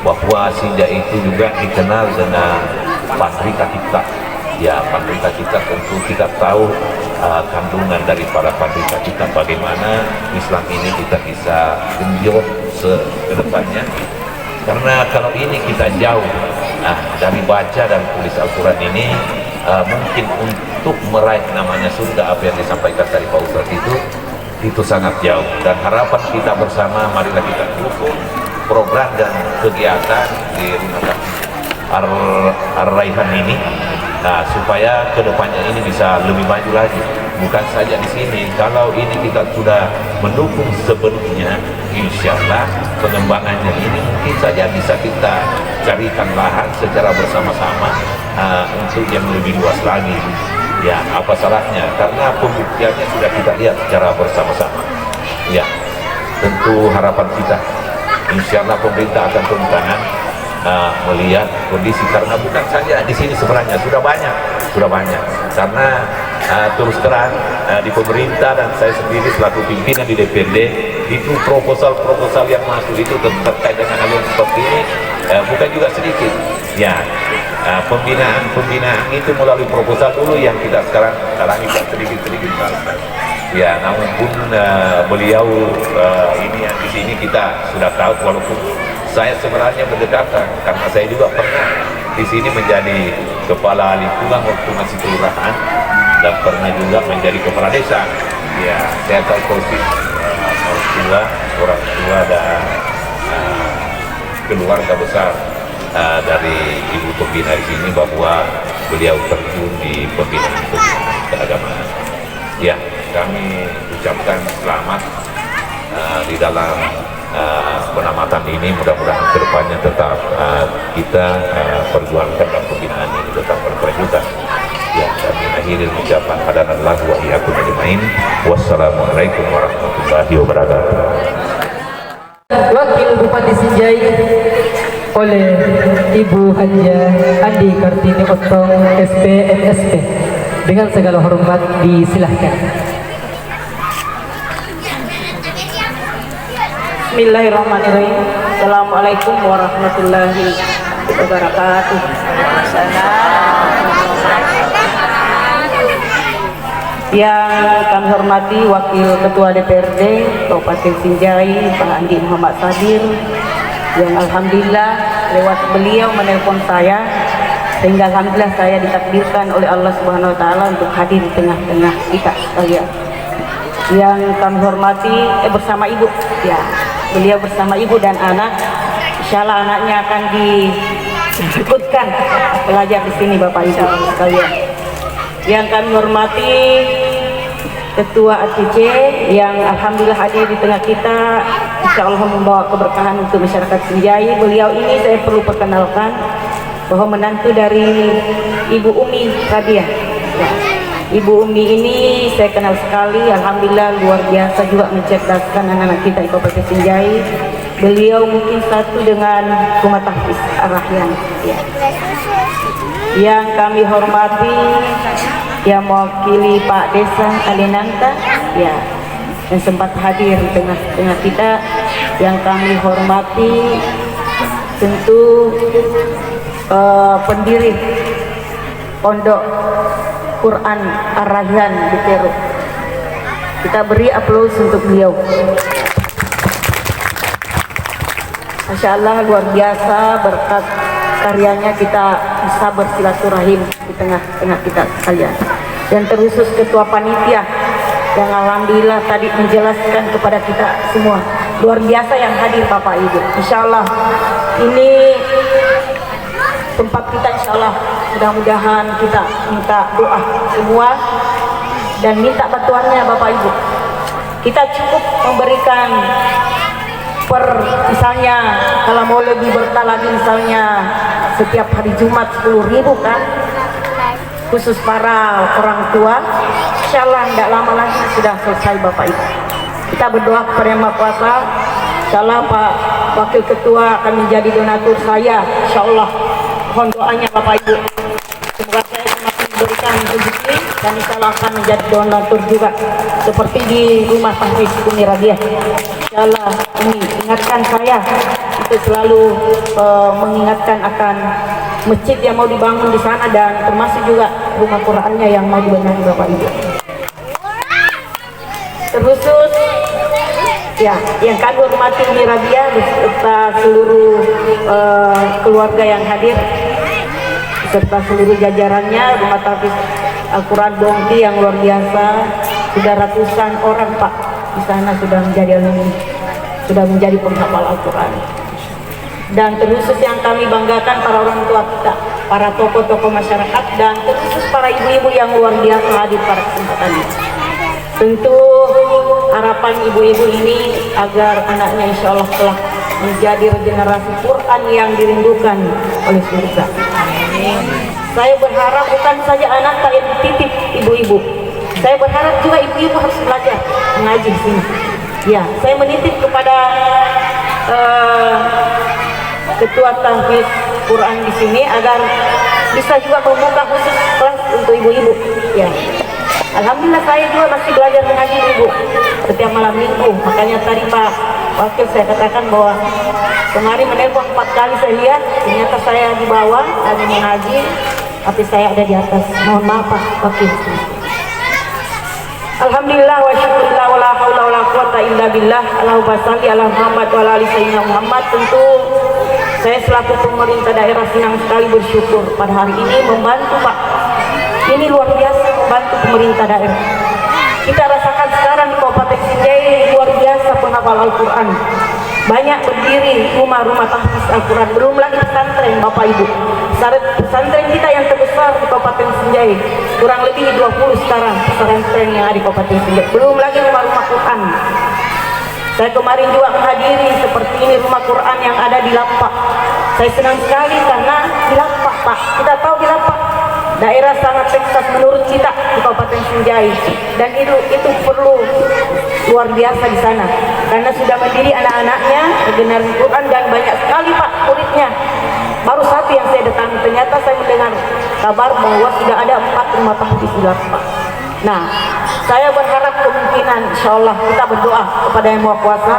bahwa Sinjai itu juga dikenal dengan Pandrita Cipta. Ya, Pandrita Cipta tentu kita tahu kandungan daripada Pandrita Cipta, bagaimana Islam ini kita bisa genjot ke depannya. Karena kalau ini kita jauh dari baca dan tulis Al-Quran ini, mungkin untuk meraih namanya surga apa yang disampaikan tadi Pak Ustadz itu sangat jauh. Dan harapan kita bersama, marilah kita dukung program dan kegiatan di Rumah Sakit Ar-Raihan ini, supaya kedepannya ini bisa lebih maju lagi. Bukan saja di sini, kalau ini kita sudah mendukung sepenuhnya, insya Allah pengembangannya ini mungkin saja bisa kita carikan lahan secara bersama-sama untuk yang lebih luas lagi. Ya, apa salahnya? Karena pembuktiannya sudah kita lihat secara bersama-sama. Ya, tentu harapan kita, insya Allah pemerintah akan turun tangan melihat kondisi, karena bukan saja di sini sebenarnya sudah banyak karena terus terang di pemerintah dan saya sendiri selaku pimpinan di DPRD itu proposal yang masuk itu terkait dengan hal yang seperti ini bukan juga sedikit. Ya, pembinaan itu melalui proposal dulu yang kita sekarang sedikit. Ya, namun pun beliau ini yang di sini kita sudah tahu, walaupun saya sebenarnya berdekatan karena saya juga pernah di sini menjadi kepala lingkungan waktu masih kelurahan dan pernah juga menjadi kepala desa. Ya, saya tahu persis orang tua dan keluarga besar dari ibu pembina di sini, bahwa beliau terjun di pembinaan keagamaan. Ya, kami ucapkan selamat di dalam penamatan ini. Mudah-mudahan kedepannya tetap kita perjuangkan dan pembinaan ini tetap berkelanjutan. Ya, kami akhiri ucapan hadanallah wa iyyakum ajmain. Wassalamualaikum warahmatullahi wabarakatuh. Wakil Bupati Sinjai oleh Ibu Hajah Andi Kartini Otong SP MSP, dengan segala hormat disilahkan. Bismillahirrahmanirrahim. Assalamualaikum warahmatullahi wabarakatuh. Yang kami hormati Wakil Ketua DPRD Kabupaten Sinjai Pak Andi Muhammad Sadir, yang alhamdulillah lewat beliau menelpon saya, sehingga alhamdulillah saya ditakdirkan oleh Allah Subhanahu wa taala untuk hadir di tengah-tengah kita sekalian. Yang kami hormati bersama Ibu, ya, beliau bersama Ibu dan anak, insya Allah anaknya akan diikutkan belajar di sini Bapak Ibu sekalian. Yang kami hormati Ketua ATC yang alhamdulillah hadir di tengah kita, insya Allah membawa keberkahan untuk masyarakat Sinjai. Beliau ini saya perlu perkenalkan bahwa menantu dari Ibu Umi Radiah. Ya. Ibu Umi ini saya kenal sekali, alhamdulillah luar biasa juga mencerdaskan anak-anak kita di Kabupaten Sinjai. Beliau mungkin satu dengan Rumah Tahfiz Ar-Rahyan. Ya. Yang kami hormati yang mewakili Pak Desa Alenanta, ya, yang sempat hadir di tengah-tengah kita. Yang kami hormati tentu pendiri Pondok Quran Ar-Rahyan di Peru. Kita beri aplaus untuk beliau. Masya Allah, luar biasa berkat karyanya kita bisa bersilaturahim di tengah-tengah kita sekalian. Dan terkhusus ketua panitia yang alhamdulillah tadi menjelaskan kepada kita semua. Luar biasa yang hadir Bapak Ibu. Insya Allah ini tempat kita, insya Allah mudah-mudahan kita minta doa semua dan minta bantuannya Bapak Ibu. Kita cukup memberikan misalnya kalau mau lebih berkah lagi, misalnya setiap hari Jumat 10.000 kan, khusus para orang tua. Insya Allah tidak lama lagi sudah selesai Bapak Ibu. Kita berdoa kepada Yang Maha Kuasa. Insya Allah Pak Wakil Ketua akan menjadi donatur saya. Insya Allah mohon doanya Bapak Ibu. Semoga saya semakin diberikan rezeki dan insya Allah akan menjadi donatur juga seperti di Rumah Tahfiz Umi Radiah. Insya Allah ini ingatkan saya untuk selalu mengingatkan akan masjid yang mau dibangun di sana dan termasuk juga rumah Qurannya yang mau dibenahi Bapak Ibu. Terkhusus ya yang kami hormati Umi Radiah beserta seluruh keluarga yang hadir, serta seluruh jajarannya Rumah Tahfiz Al-Quran Dongki yang luar biasa. Sudah ratusan orang Pak di sana sudah menjadi alumni, sudah menjadi penghafal Al-Quran. Dan terkhusus yang kami banggakan para orang tua kita, para tokoh-tokoh masyarakat, dan terkhusus para ibu-ibu yang luar biasa hadir pada kesempatan ini. Tentu harapan ibu-ibu ini agar anaknya insya Allah telah menjadi regenerasi Quran yang dirindukan oleh surga. Saya berharap bukan saja anak yang dititip ibu-ibu, saya berharap juga ibu-ibu harus belajar mengaji di sini. Ya, saya menitip kepada Ketua Tahfiz Quran di sini agar bisa juga membuka khusus kelas untuk ibu-ibu. Ya, alhamdulillah saya juga masih belajar mengaji ibu setiap malam minggu. Makanya tadi Pak Wakil saya katakan bahwa kemarin menelpon 4 kali saya lihat, ternyata saya di bawah lagi mengaji, tapi saya ada di atas. Mohon maaf Pak Wakil. Alhamdulillah wa syukurillah wa la haula wa la quwata illa billah. Allahumma shalli ala Muhammad wa ala ali sayyidina Muhammad. Tentu saya selaku pemerintah daerah senang sekali bersyukur pada hari ini membantu Pak. Ini luar biasa membantu pemerintah daerah. Kita rasakan sekarang di Kabupaten Sinjai luar biasa penghafal Al-Quran. Banyak berdiri rumah-rumah tahfiz Al-Quran. Belum lagi pesantren Bapak Ibu. Pesantren kita yang terbesar di Kabupaten Sinjai, kurang lebih 20 sekarang pesantren yang ada di Kabupaten Sinjai. Belum lagi rumah-rumah Quran. Saya kemarin juga menghadiri seperti ini rumah Quran yang ada di Lampak. Saya senang sekali karena di Lampak Pak, kita tahu di Lampak daerah sangat Texas menurut kita di Kabupaten Sinjai, dan itu perlu luar biasa di sana karena sudah mendidik anak-anaknya generasi Quran dan banyak sekali Pak muridnya. Baru satu yang saya datang, ternyata saya mendengar kabar bahwa sudah ada 4 rumah tahfiz di Lampak. Nah, saya berharap kemungkinan insya Allah kita berdoa kepada Yang Maha Kuasa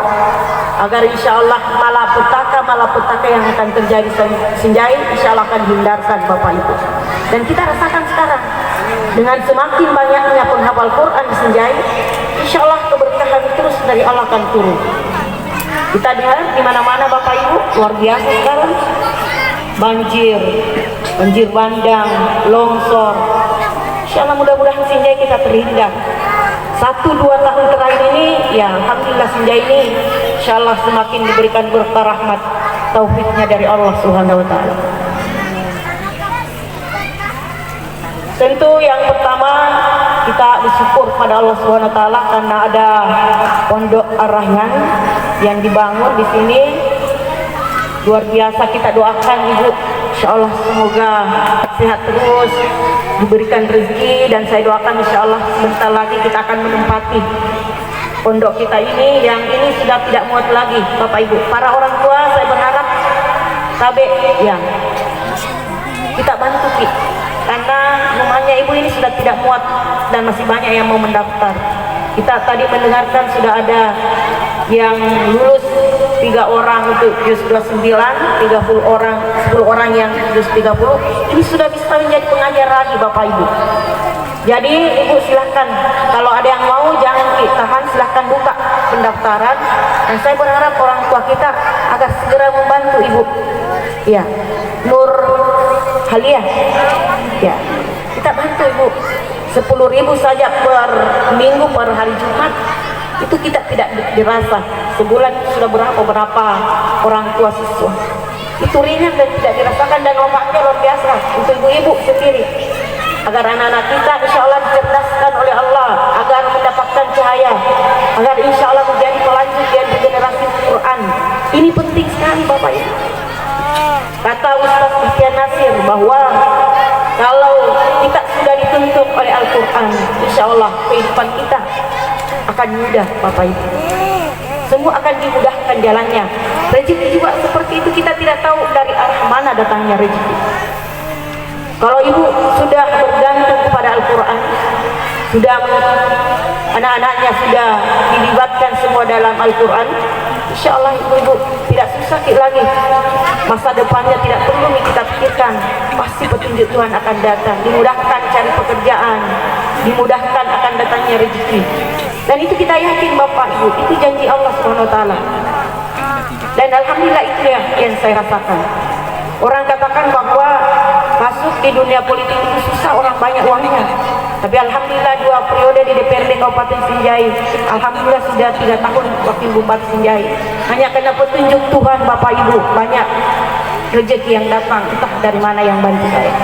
agar insya Allah malapetaka yang akan terjadi di Sinjai insya Allah akan dihindarkan Bapak Ibu. Dan kita rasakan sekarang dengan semakin banyaknya penghafal Quran di Sinjai, insya Allah keberkahan terus dari Allah akan turun. Kita lihat di mana-mana Bapak Ibu luar biasa sekarang, banjir bandang, longsor. Insya Allah mudah-mudahan Sinjai kita terhindar. 1-2 tahun terakhir ini ya alhamdulillah Sinjai ini insya Allah semakin diberikan berkah rahmat taufiknya dari Allah Subhanahu wa Ta'ala. Tentu yang pertama kita bersyukur pada Allah Subhanahu wa Ta'ala karena ada Pondok Ar-Rahyan yang dibangun di sini. Luar biasa, kita doakan Ibu insya Allah semoga sehat terus, diberikan rezeki, dan saya doakan insya Allah sebentar lagi kita akan menempati pondok kita ini yang ini sudah tidak muat lagi, Bapak Ibu. Para orang tua saya berharap tabe ya kita bantu Ki, karena rumahnya ibu ini sudah tidak muat dan masih banyak yang mau mendaftar. Kita tadi mendengarkan sudah ada yang lulus 3 orang untuk juz 29, 10 orang yang juz 30. Ini sudah bisa menjadi pengajar lagi Bapak Ibu. Jadi ibu silahkan, kalau ada yang mau jangan ditahan, silahkan buka pendaftaran. Dan saya berharap orang tua kita agar segera membantu ibu. Ya, Nur Halia. Ya, kita bantu ibu. 10.000 saja per minggu per hari Jumat. Itu kita tidak dirasa. Sebulan sudah berapa orang tua siswa. Itu ringan dan tidak dirasakan, dan manfaatnya luar biasa untuk ibu-ibu sendiri. Agar anak-anak kita insya Allah dicerdaskan oleh Allah, agar mendapatkan cahaya, agar insya Allah menjadi pelanjut dari generasi Quran. Ini penting sekali Bapak Ibu. Kata Ustaz Ihtian Nasir bahwa kalau kita sudah dituntut oleh Al-Quran, insya Allah kehidupan kita akan mudah Bapak Ibu. Semua akan dimudahkan jalannya. Rezeki juga seperti itu, kita tidak tahu dari arah mana datangnya rezeki. Kalau ibu sudah bergantung kepada Al-Quran, sudah anak-anaknya sudah dilibatkan semua dalam Al-Quran, insya Allah ibu-ibu tidak susah lagi. Masa depannya tidak perlu kita pikirkan, pasti petunjuk Tuhan akan datang. Dimudahkan cari pekerjaan, dimudahkan akan datangnya rezeki. Dan itu kita yakin Bapak Ibu, itu janji Allah SWT. Dan alhamdulillah itu yang saya rasakan. Orang katakan bahwa masuk di dunia politik itu susah, orang banyak uangnya. Tapi alhamdulillah 2 periode di DPRD Kabupaten Sinjai, alhamdulillah sudah 3 tahun wakil bupati Sinjai. Hanya karena petunjuk Tuhan Bapak Ibu, banyak rezeki yang datang, entah dari mana yang bantu saya.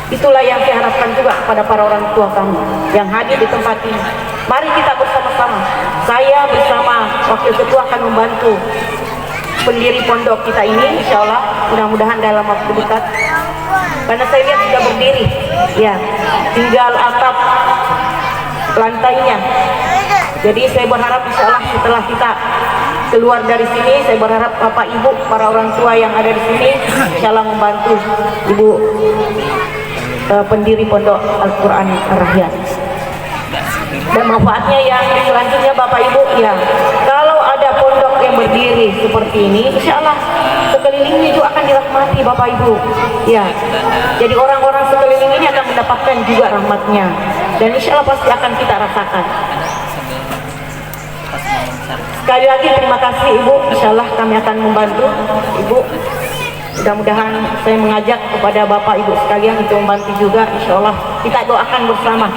Itulah yang saya harapkan juga kepada para orang tua kami yang hadir di tempat ini. Mari kita bersama-sama, saya bersama wakil ketua akan membantu pendiri pondok kita ini, insya Allah mudah-mudahan dalam waktu dekat. Karena saya lihat sudah berdiri, ya, tinggal atap lantainya. Jadi saya berharap insya Allah setelah kita keluar dari sini, saya berharap Bapak Ibu, para orang tua yang ada di sini, insya Allah membantu Ibu pendiri pondok Al-Quran Ar-Rahyan. Dan manfaatnya yang selanjutnya Bapak Ibu, ya, kalau ada pondok yang berdiri seperti ini, insya Allah sekelilingnya juga akan dirahmati Bapak Ibu, ya. Jadi orang-orang sekeliling ini akan mendapatkan juga rahmatnya, dan insya Allah pasti akan kita rasakan. Sekali lagi terima kasih Ibu, insya Allah kami akan membantu Ibu. Mudah-mudahan saya mengajak kepada Bapak Ibu sekalian untuk membantu juga, insya Allah kita doakan bersama.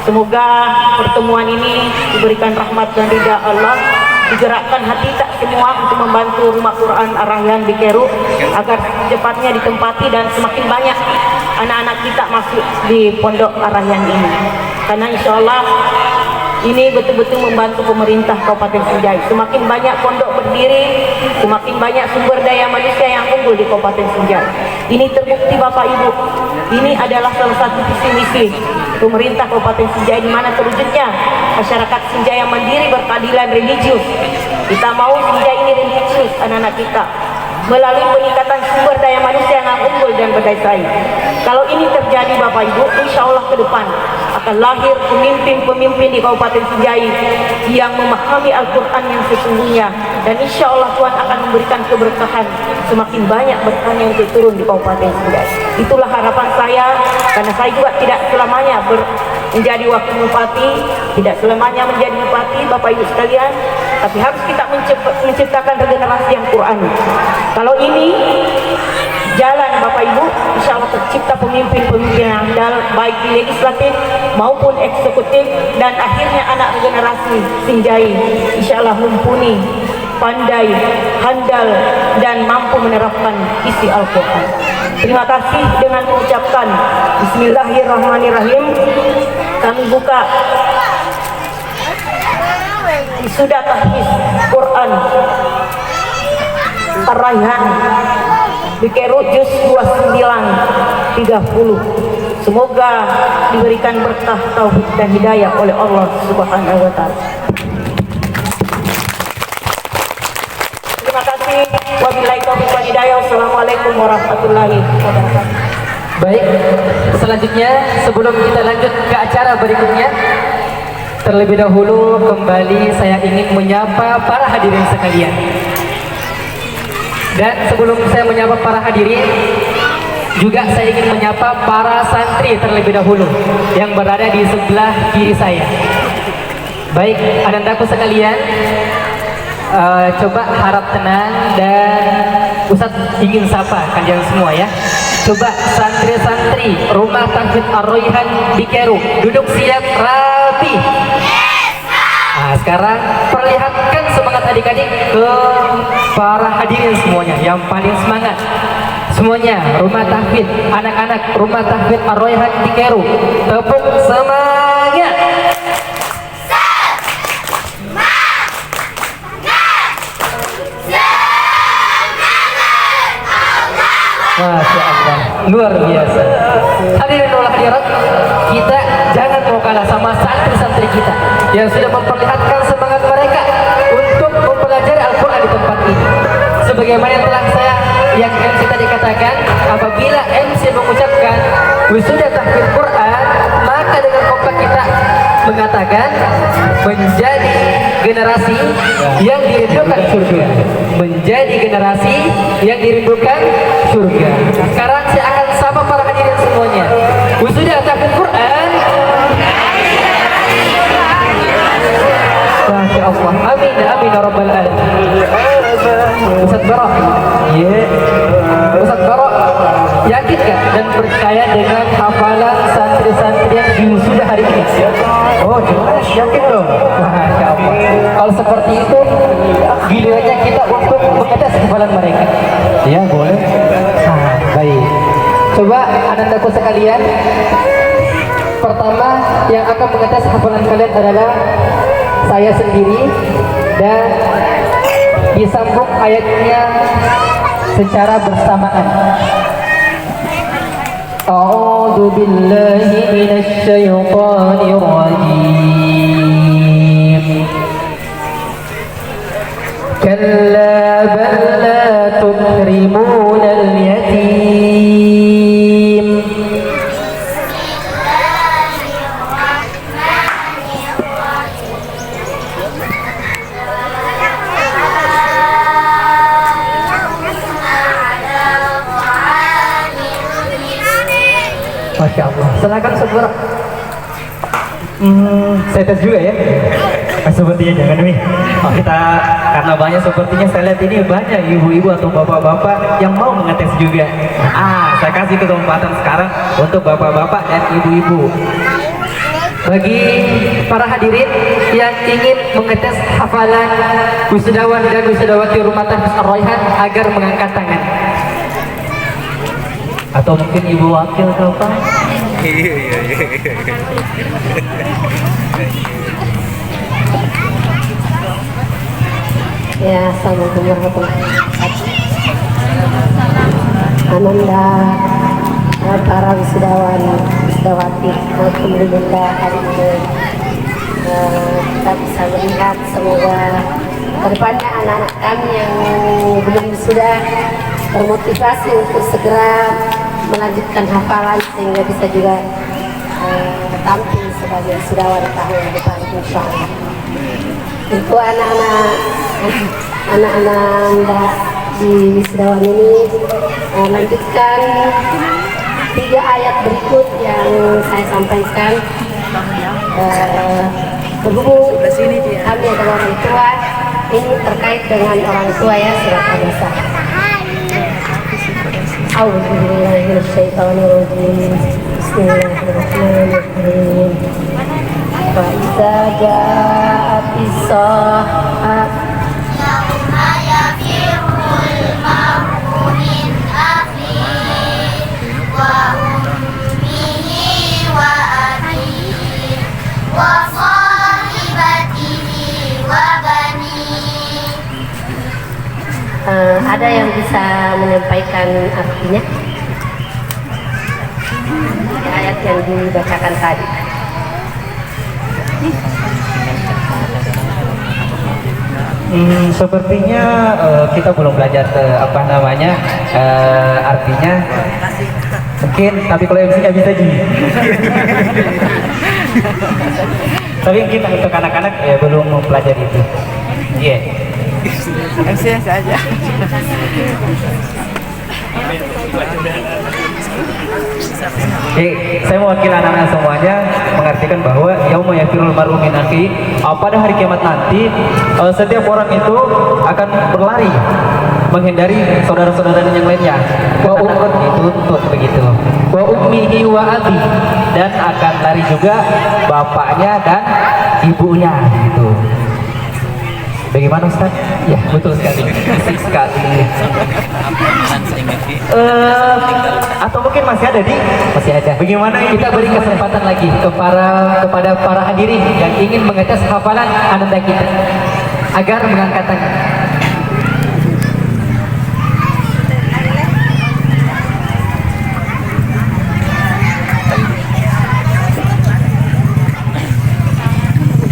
Semoga pertemuan ini diberikan rahmat dan ridha Allah, digerakkan hati kita semua untuk membantu Rumah Quran Ar-Rahyan di Keru agar cepatnya ditempati dan semakin banyak anak-anak kita masuk di pondok Ar-Rahyan ini. Karena insya Allah ini betul-betul membantu pemerintah Kabupaten Sinjai. Semakin banyak pondok berdiri, semakin banyak sumber daya manusia yang unggul di Kabupaten Sinjai. Ini terbukti Bapak Ibu, ini adalah salah satu visi misi pemerintah Kabupaten Sinjai, di mana terwujudnya masyarakat Sinjai yang mandiri berkeadilan religius. Kita mau Sinjai ini religius anak-anak kita, melalui peningkatan sumber daya manusia yang unggul dan berdaya saing. Kalau ini terjadi Bapak Ibu, insya Allah ke depan akan lahir pemimpin-pemimpin di Kabupaten Sinjai yang memahami Al-Quran yang sesungguhnya, dan insya Allah Tuhan akan memberikan keberkahan, semakin banyak berkah yang turun di Kabupaten Sinjai. Itulah harapan saya, karena saya juga tidak selamanya menjadi wakil bupati, tidak selamanya menjadi bupati Bapak Ibu sekalian, tapi harus kita menciptakan regenerasi yang Quran. Kalau ini jalan Bapak Ibu, insya Allah tercipta pemimpin-pemimpin yang handal, baik di legislatif maupun eksekutif, dan akhirnya anak regenerasi Sinjai insya Allah mumpuni, pandai, handal, dan mampu menerapkan isi Al-Quran. Terima kasih dengan mengucapkan Bismillahirrahmanirrahim. Kami buka sudah tahfiz Quran Ar-Rahyan di Keru juz 29:30. Semoga diberikan berkah, taufik dan hidayah oleh Allah Subhanahu wa taala. hidayah. Wassalamualaikum warahmatullahi wabarakatuh. Baik, selanjutnya sebelum kita lanjut ke acara berikutnya, terlebih dahulu kembali saya ingin menyapa para hadirin sekalian. Dan sebelum saya menyapa para hadirin, juga saya ingin menyapa para santri terlebih dahulu yang berada di sebelah kiri saya. Baik, anandaku sekalian, coba harap tenang dan Ustadz ingin sapa kalian semua ya. Coba santri-santri Rumah Tahfidz Ar-Rayhan di Keru duduk siap rapi. Nah, sekarang perlihatkan semangat adik-adik ke para hadirin semuanya yang paling semangat. Semuanya Rumah Tahfidz, anak-anak Rumah Tahfidz Ar-Rayhan di Keru, tepuk semangat. Masya Allah, luar biasa. Hadirin wal hadirat, kita jangan mau kalah sama santri-santri kita yang sudah memperlihatkan semangat mereka untuk mempelajari Al-Quran di tempat ini. Sebagaimana yang telah yang MC tadi katakan, apabila MC mengucapkan wisuda tahfidz Quran, maka dengan kompak kita mengatakan menjadi generasi yang dirindukan surga, menjadi generasi yang dirindukan surga. Sekarang saya akan sapa para hadirin semuanya. Wisuda tahfidz Quran. Masya Allah, amin amin ya rabbal alamin. Ustadz Barok, Ustadz Barok, yakinkah dan percaya dengan hafalan santri-santri yang diwisuda hari ini? Oh jelas, yakin dong. Masya Allah. Kalau seperti itu, gilirannya kita untuk mengetes hafalan mereka. Ya boleh. Baik. Coba anandaku sekalian, pertama yang akan mengetes hafalan kalian adalah saya sendiri, dan disambung ayatnya secara bersamaan. A'udzu billahi minasy syaithanir rajim. Kalla bal la tukrimunal yatim. Masya Allah. Silakan saudara. Saya tes juga ya. Sepertinya jangan nih. Kita karena banyak sepertinya saya lihat ini banyak ibu-ibu atau bapak-bapak yang mau mengetes juga. Saya kasih kesempatan sekarang untuk bapak-bapak dan ibu-ibu. Bagi para hadirin yang ingin mengetes hafalan wisudawan dan wisudawati Rumah Tahfidz Ar-Rayhan agar mengangkat tangan. Atau mungkin ibu wakil ke apa? Ya, assalamualaikum warahmatullahi wabarakatuh. Ananda para wisudawan, wisudawati maupun bunda hari ini, kita bisa melihat semoga kedepannya anak-anak kami yang belum wisuda termotivasi untuk segera melanjutkan hafalan sehingga bisa juga tampil sebagai wisudawan tahun depan insyaallah. Untuk anak-anak di wisudawan ini lanjutkan 3 ayat berikut yang saya sampaikan. Berhubung kami adalah orang tua, ini terkait dengan orang tua ya, surat An-Nisa. A'udzubillahi minasyaitonirrajim. Bismillahirrahmanirrahim. Fa idza ja'atis sa'a yauma yafirrul mar'u min akhihi wa ummihi wa abihi wa sahibatihi wa banihi. Ada yang bisa menyampaikan artinya? Ayat yang dibacakan tadi. Sepertinya kita belum belajar apa namanya artinya. Mungkin, tapi kalau MC-nya bisa Ji. Tapi kita untuk anak-anak ya belum mempelajari itu. Iya. MC saja. Oke, saya mewakili anak-anak semuanya mengartikan bahwa yauma yafirul mar'u min akhi, pada hari kiamat nanti setiap orang itu akan berlari menghindari saudara-saudara yang lainnya. Wa umrat dituntut begitu. Wa ummihi wa abi, dan akan lari juga bapaknya dan ibunya gitu. Bagaimana Ustaz? Ya betul sekali, fisik sekali. Atau mungkin masih ada di? Masih ada. Bagaimana kita beri kesempatan lagi kepada para hadirin yang ingin mengetes hafalan ananda kita agar mengangkat tangan.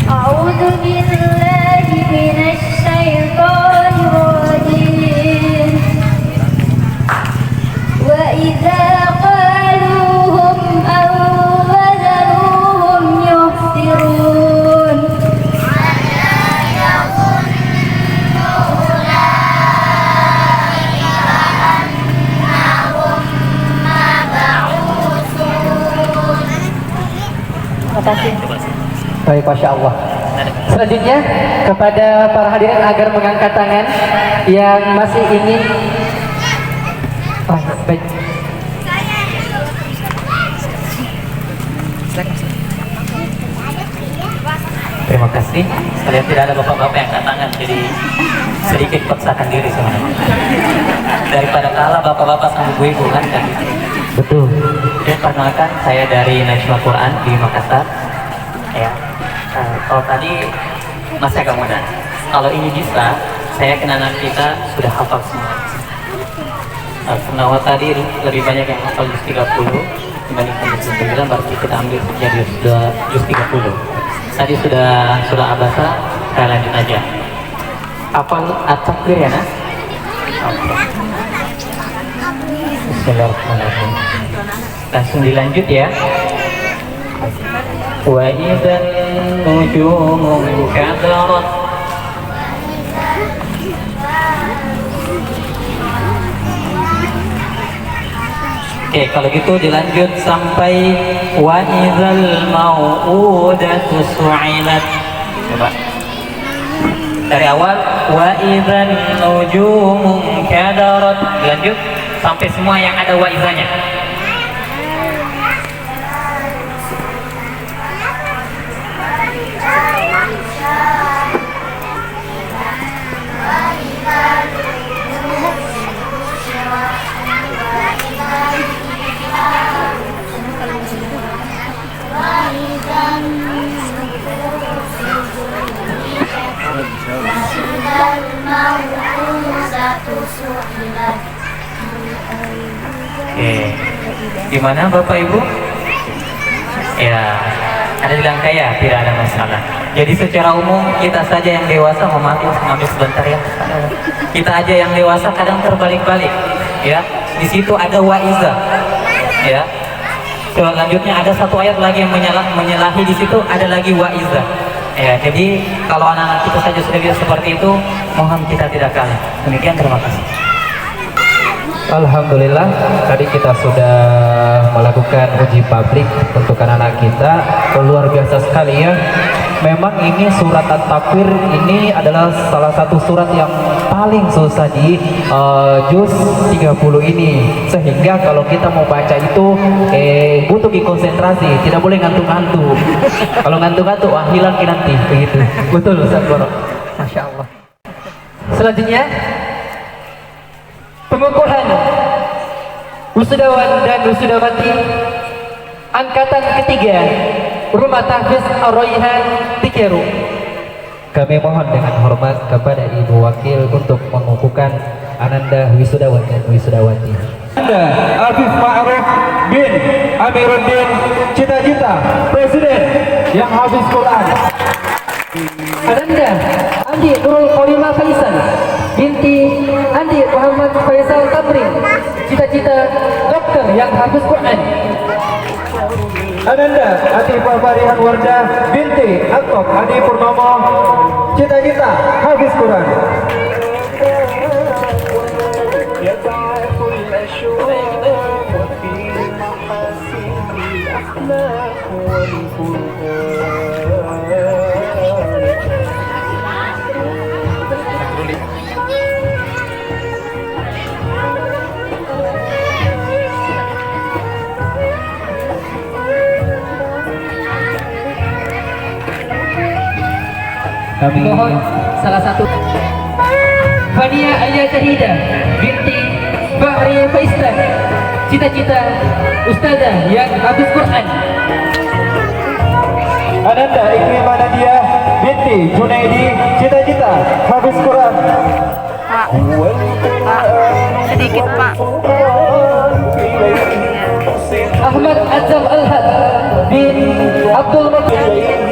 A'udzu billahi minasy syaithanir rajim. Wa idza qaluhum aw wazanuhum yukhsirun. Baik, Masya Allah. Selanjutnya kepada para hadirin agar mengangkat tangan yang masih ingin. Baik. Terima kasih. Kalian tidak ada bapak-bapak yang angkat tangan, jadi sedikit paksakan diri sebenarnya. Daripada kalah bapak-bapak sama ibu-ibu kan tadi. Betul. Perkenalkan, saya dari National Quran di Makassar. Ya. Kalau tadi masih agak muda. Kalau ini bisa, saya kena anak kita sudah hafal semua. Penawar tadi lebih banyak yang hafal juz 30 dibandingkan juz 9, berarti kita ambil jadi juz 30. Tadi sudah surah Abasa, saya lanjut aja. Hafal at-takbir ya, Nas? Oke. Bismillahirrahmanirrahim. Langsung dilanjut ya. Wa idzan nujumu kadarat. Oke, kalau gitu dilanjut sampai wa idzal mau'udatu su'ilat. Coba. Dari awal wa idzan nujumu kadarat. Lanjut sampai semua yang ada wa idzanya. Oke, gimana Bapak Ibu? Ya, ada bilang kaya, tidak ada masalah. Jadi secara umum kita saja yang dewasa, mohon maaf mengambil sebentar ya. Kita aja yang dewasa kadang terbalik-balik, ya. Di situ ada waiza, ya. Selanjutnya ada satu ayat lagi yang menyalahi di situ, ada lagi waiza. Ya, jadi kalau anak-anak kita saja sudah bisa seperti itu, mohon kita tidak kalah. Demikian, terima kasih. Alhamdulillah, tadi kita sudah melakukan uji publik untuk anak-anak kita. Luar biasa sekali ya. Memang ini surat At-Takwir ini adalah salah satu surat yang paling susah di juz 30 ini. Sehingga kalau kita mau baca itu butuh konsentrasi, tidak boleh ngantuk-ngantuk. Kalau ngantuk-ngantuk, wah hilang nanti begitu. Betul Ustaz Borok. Masya Allah. Selanjutnya pengukuhan wisudawan dan wisudawati angkatan ketiga Rumah Tahfiz Ar-Rayhan Tikeru. Kami mohon dengan hormat kepada Ibu Wakil untuk mengukuhkan Ananda wisudawan dan wisudawati. Anda Afif Ma'ruf bin Amiruddin Cita-Cita, Presiden yang Hafiz Quran. Ananda Andi Nurul Kholimah hafiz Quran. Ananda Atifah Farihan Wardah binti Atok Adi Purnomo, cita-cita hafiz Quran. Kami mohon salah satu Fania Ayah Syahidah binti Bahri Faisal, cita-cita ustazah yang hafiz Quran. Ananda Ikrimah Nadia binti Junaidi, cita-cita hafiz Quran. Sedikit Pak. Ahmad Azam Alhad bin Abdul Mukmin.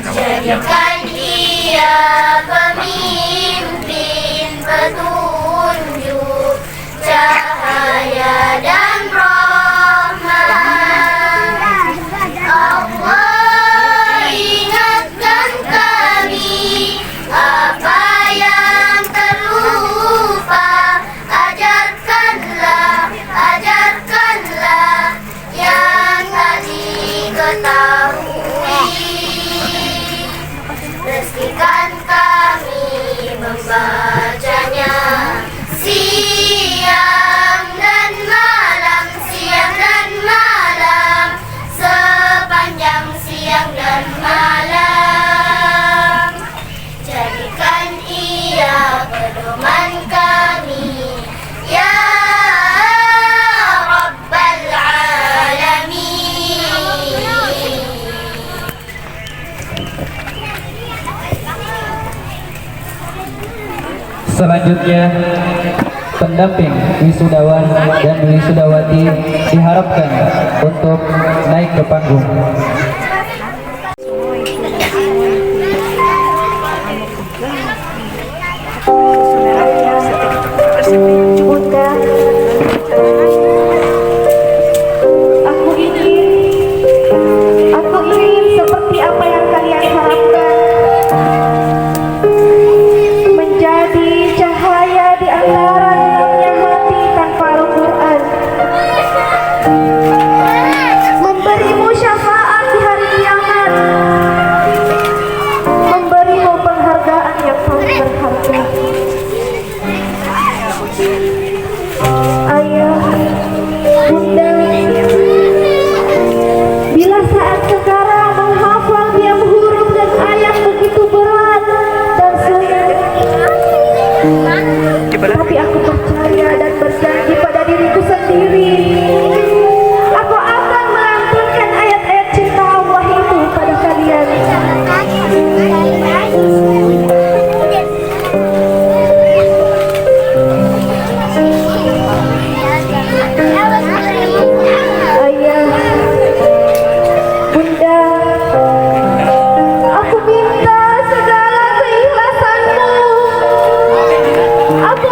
Jadikan dia pemimpin, petunjuk, cahaya dan rahmat. Allah ingatkan kami apa yang terlupa, ajarkanlah yang tak diketahui. Rezekikan kami membacanya siang dan malam, sepanjang siang dan malam. Jadikan ia pedoman kami, ya Rabbal Alamin. Selanjutnya pendamping wisudawan dan wisudawati diharapkan untuk naik ke panggung. Bunda, aku ingin seperti apa yang kalian harapkan, menjadi cahaya di antara gelapnya hati tanpa Al-Quran, memberimu syafaat di hari kiamat, memberimu penghargaan yang paling berharga. Ayah, Bunda, bila saat sekarang menghafal tiap huruf dan ayat begitu berat dan sulit, tapi aku percaya dan berjanji pada diriku sendiri, aku akan melantunkan ayat-ayat cinta Allah itu pada kalian. Ayah, Bunda, aku minta segala keikhlasanmu. Aku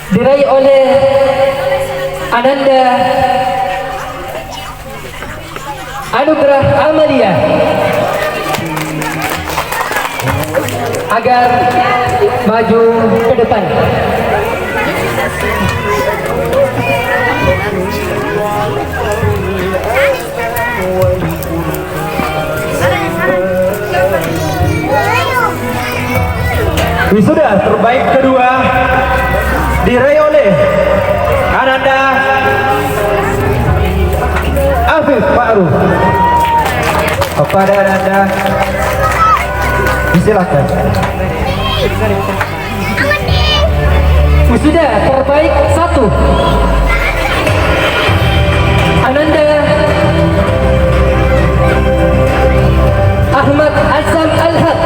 diraih oleh Ananda Anugerah Amalia agar maju ke depan. Wisuda terbaik kedua diraih oleh Ananda Afif Ma'ruf. Kepada Ananda disilakan. Wisuda terbaik 1 Ananda Ahmad Azam Al-Haq.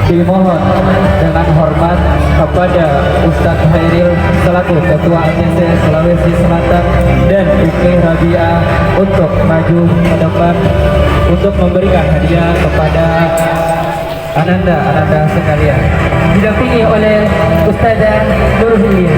Dimohon dengan hormat kepada Ustadz Hairil selaku Ketua ACC Sulawesi Selatan dan Uki Rabia untuk maju ke depan untuk memberikan hadiah kepada Ananda sekalian. Didampingi oleh Ustazah Nurhilya.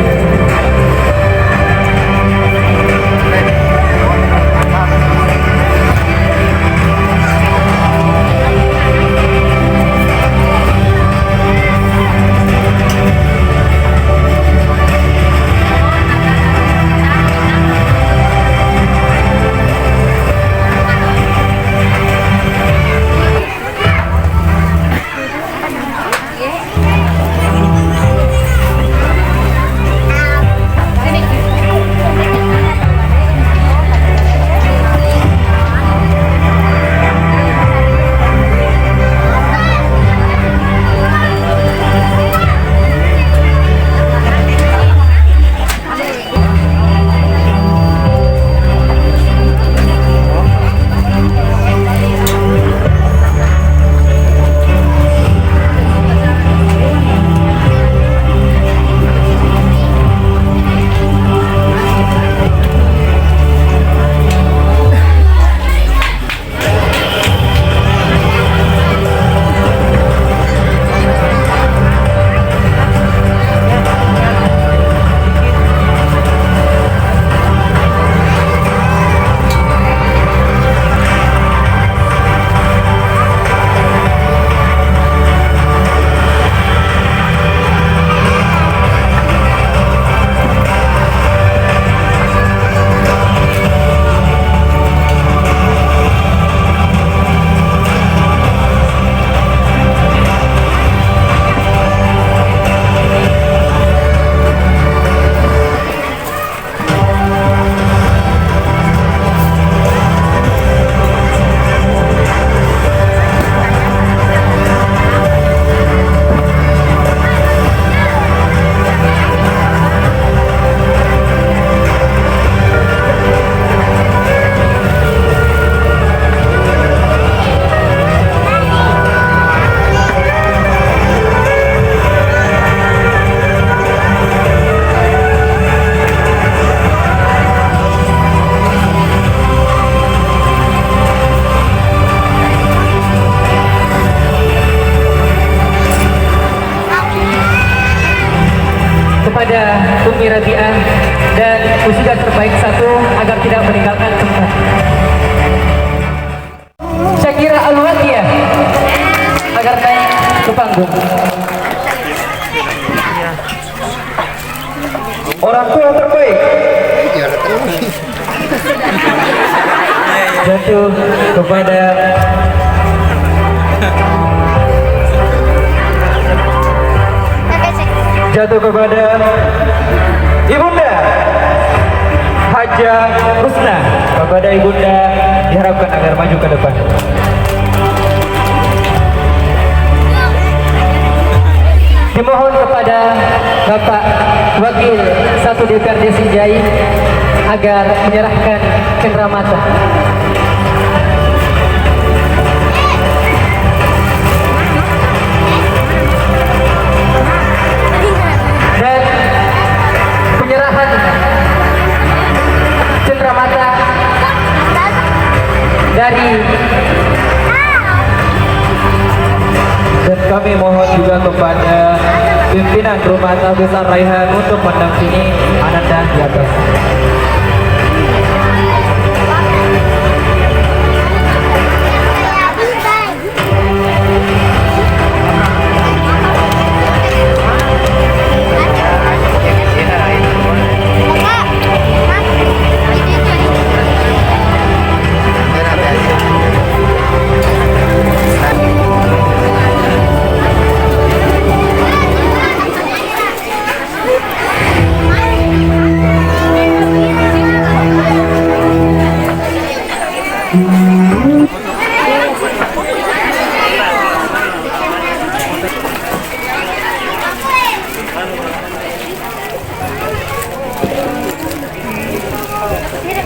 Kepada Umi Rabi'ah dan wisuda terbaik 1 agar tidak meninggalkan tempat. Syakira Al-Wadiyah agar naik ke panggung. Orang tua terbaik jatuh kepada Ibunda Haja Husna. Kepada Ibunda diharapkan agar maju ke depan. Dimohon kepada Bapak Wakil 1 DPRD Sinjai agar menyerahkan cenderamata. pimpinan Rumah Atal Besar Raihan untuk mendampingi Ananda di atas.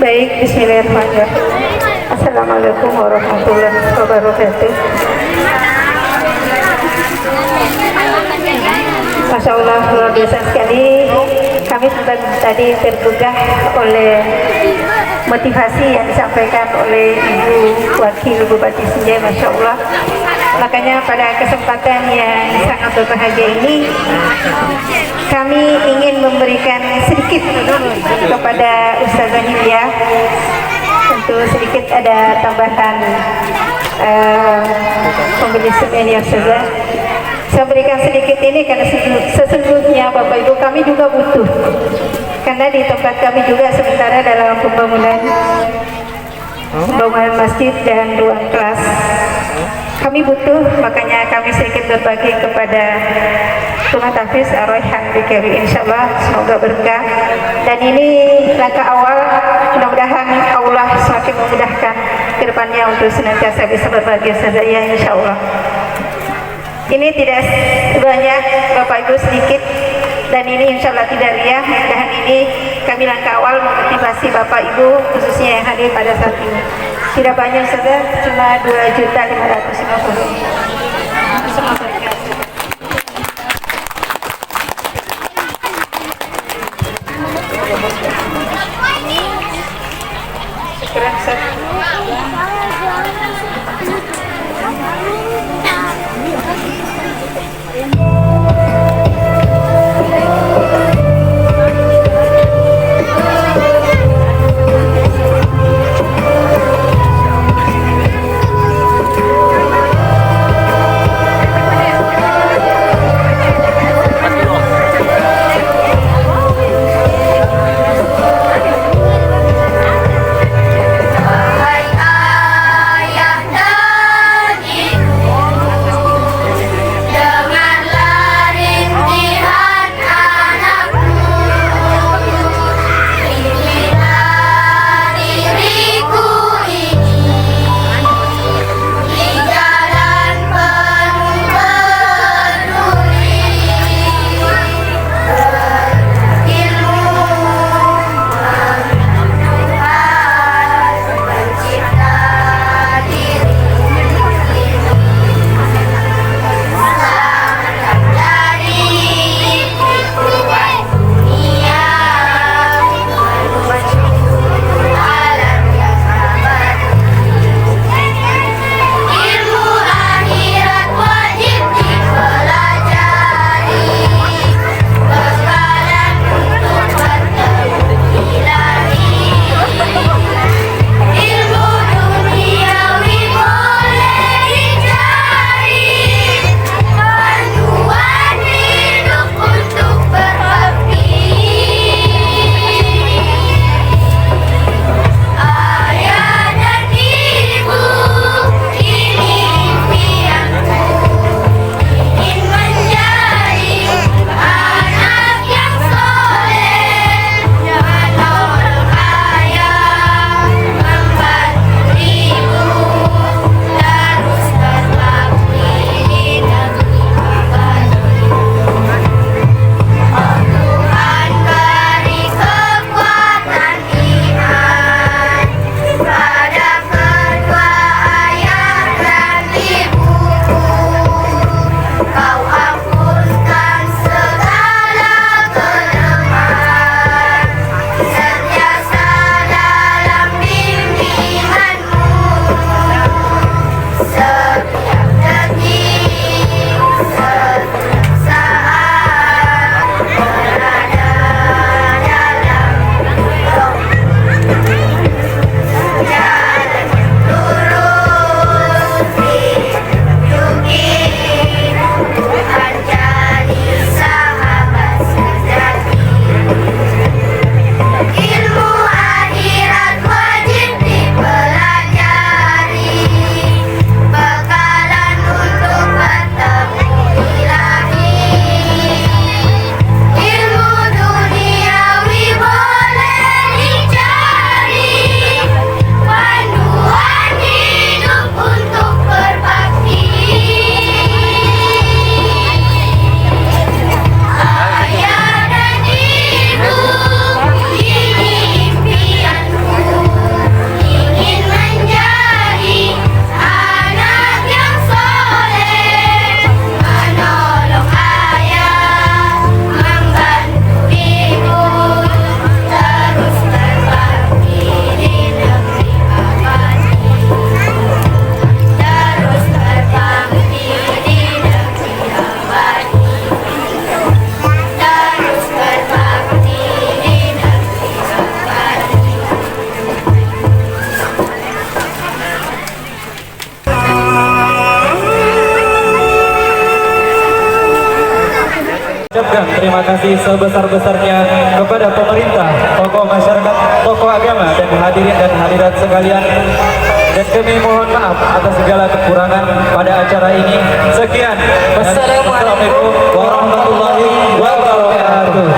Baik, bismillahirrahmanirrahim. Assalamualaikum warahmatullahi wabarakatuh. Masya Allah, luar biasa sekali. Kami tadi tergugah oleh motivasi yang disampaikan oleh Ibu Wakil Bupati Sinjai, Masya Allah. Makanya pada kesempatan yang sangat berbahagia ini, kami ingin memberikan sedikit kepada Ustazah Hilya. Tentu sedikit ada tambahan pembeli semen yang Ustazah. Saya berikan sedikit ini karena sesungguhnya Bapak Ibu kami juga butuh. Karena di tempat kami juga sementara dalam pembangunan masjid dan ruang kelas. Kami butuh, makanya kami sedikit berbagi kepada Rumah Tahfiz Ar-Raihan BKW, insya Allah semoga berkah. Dan ini langkah awal, mudah-mudahan Allah semakin memudahkan ke depannya untuk senantiasa bisa berbagi sadaya, insya Allah. Ini tidak banyak Bapak Ibu, sedikit, dan ini insya Allah tidak riah. Dan ini kami langkah awal memotivasi Bapak Ibu khususnya yang hadir pada saat ini. Tidak banyak saja, cuma 2.550.000. Keren, Ustaz. terima kasih sebesar-besarnya kepada pemerintah, tokoh masyarakat, tokoh agama, dan hadirin dan hadirat sekalian. Dan kami mohon maaf atas segala kekurangan pada acara ini. Sekian. Wassalamualaikum warahmatullahi wabarakatuh.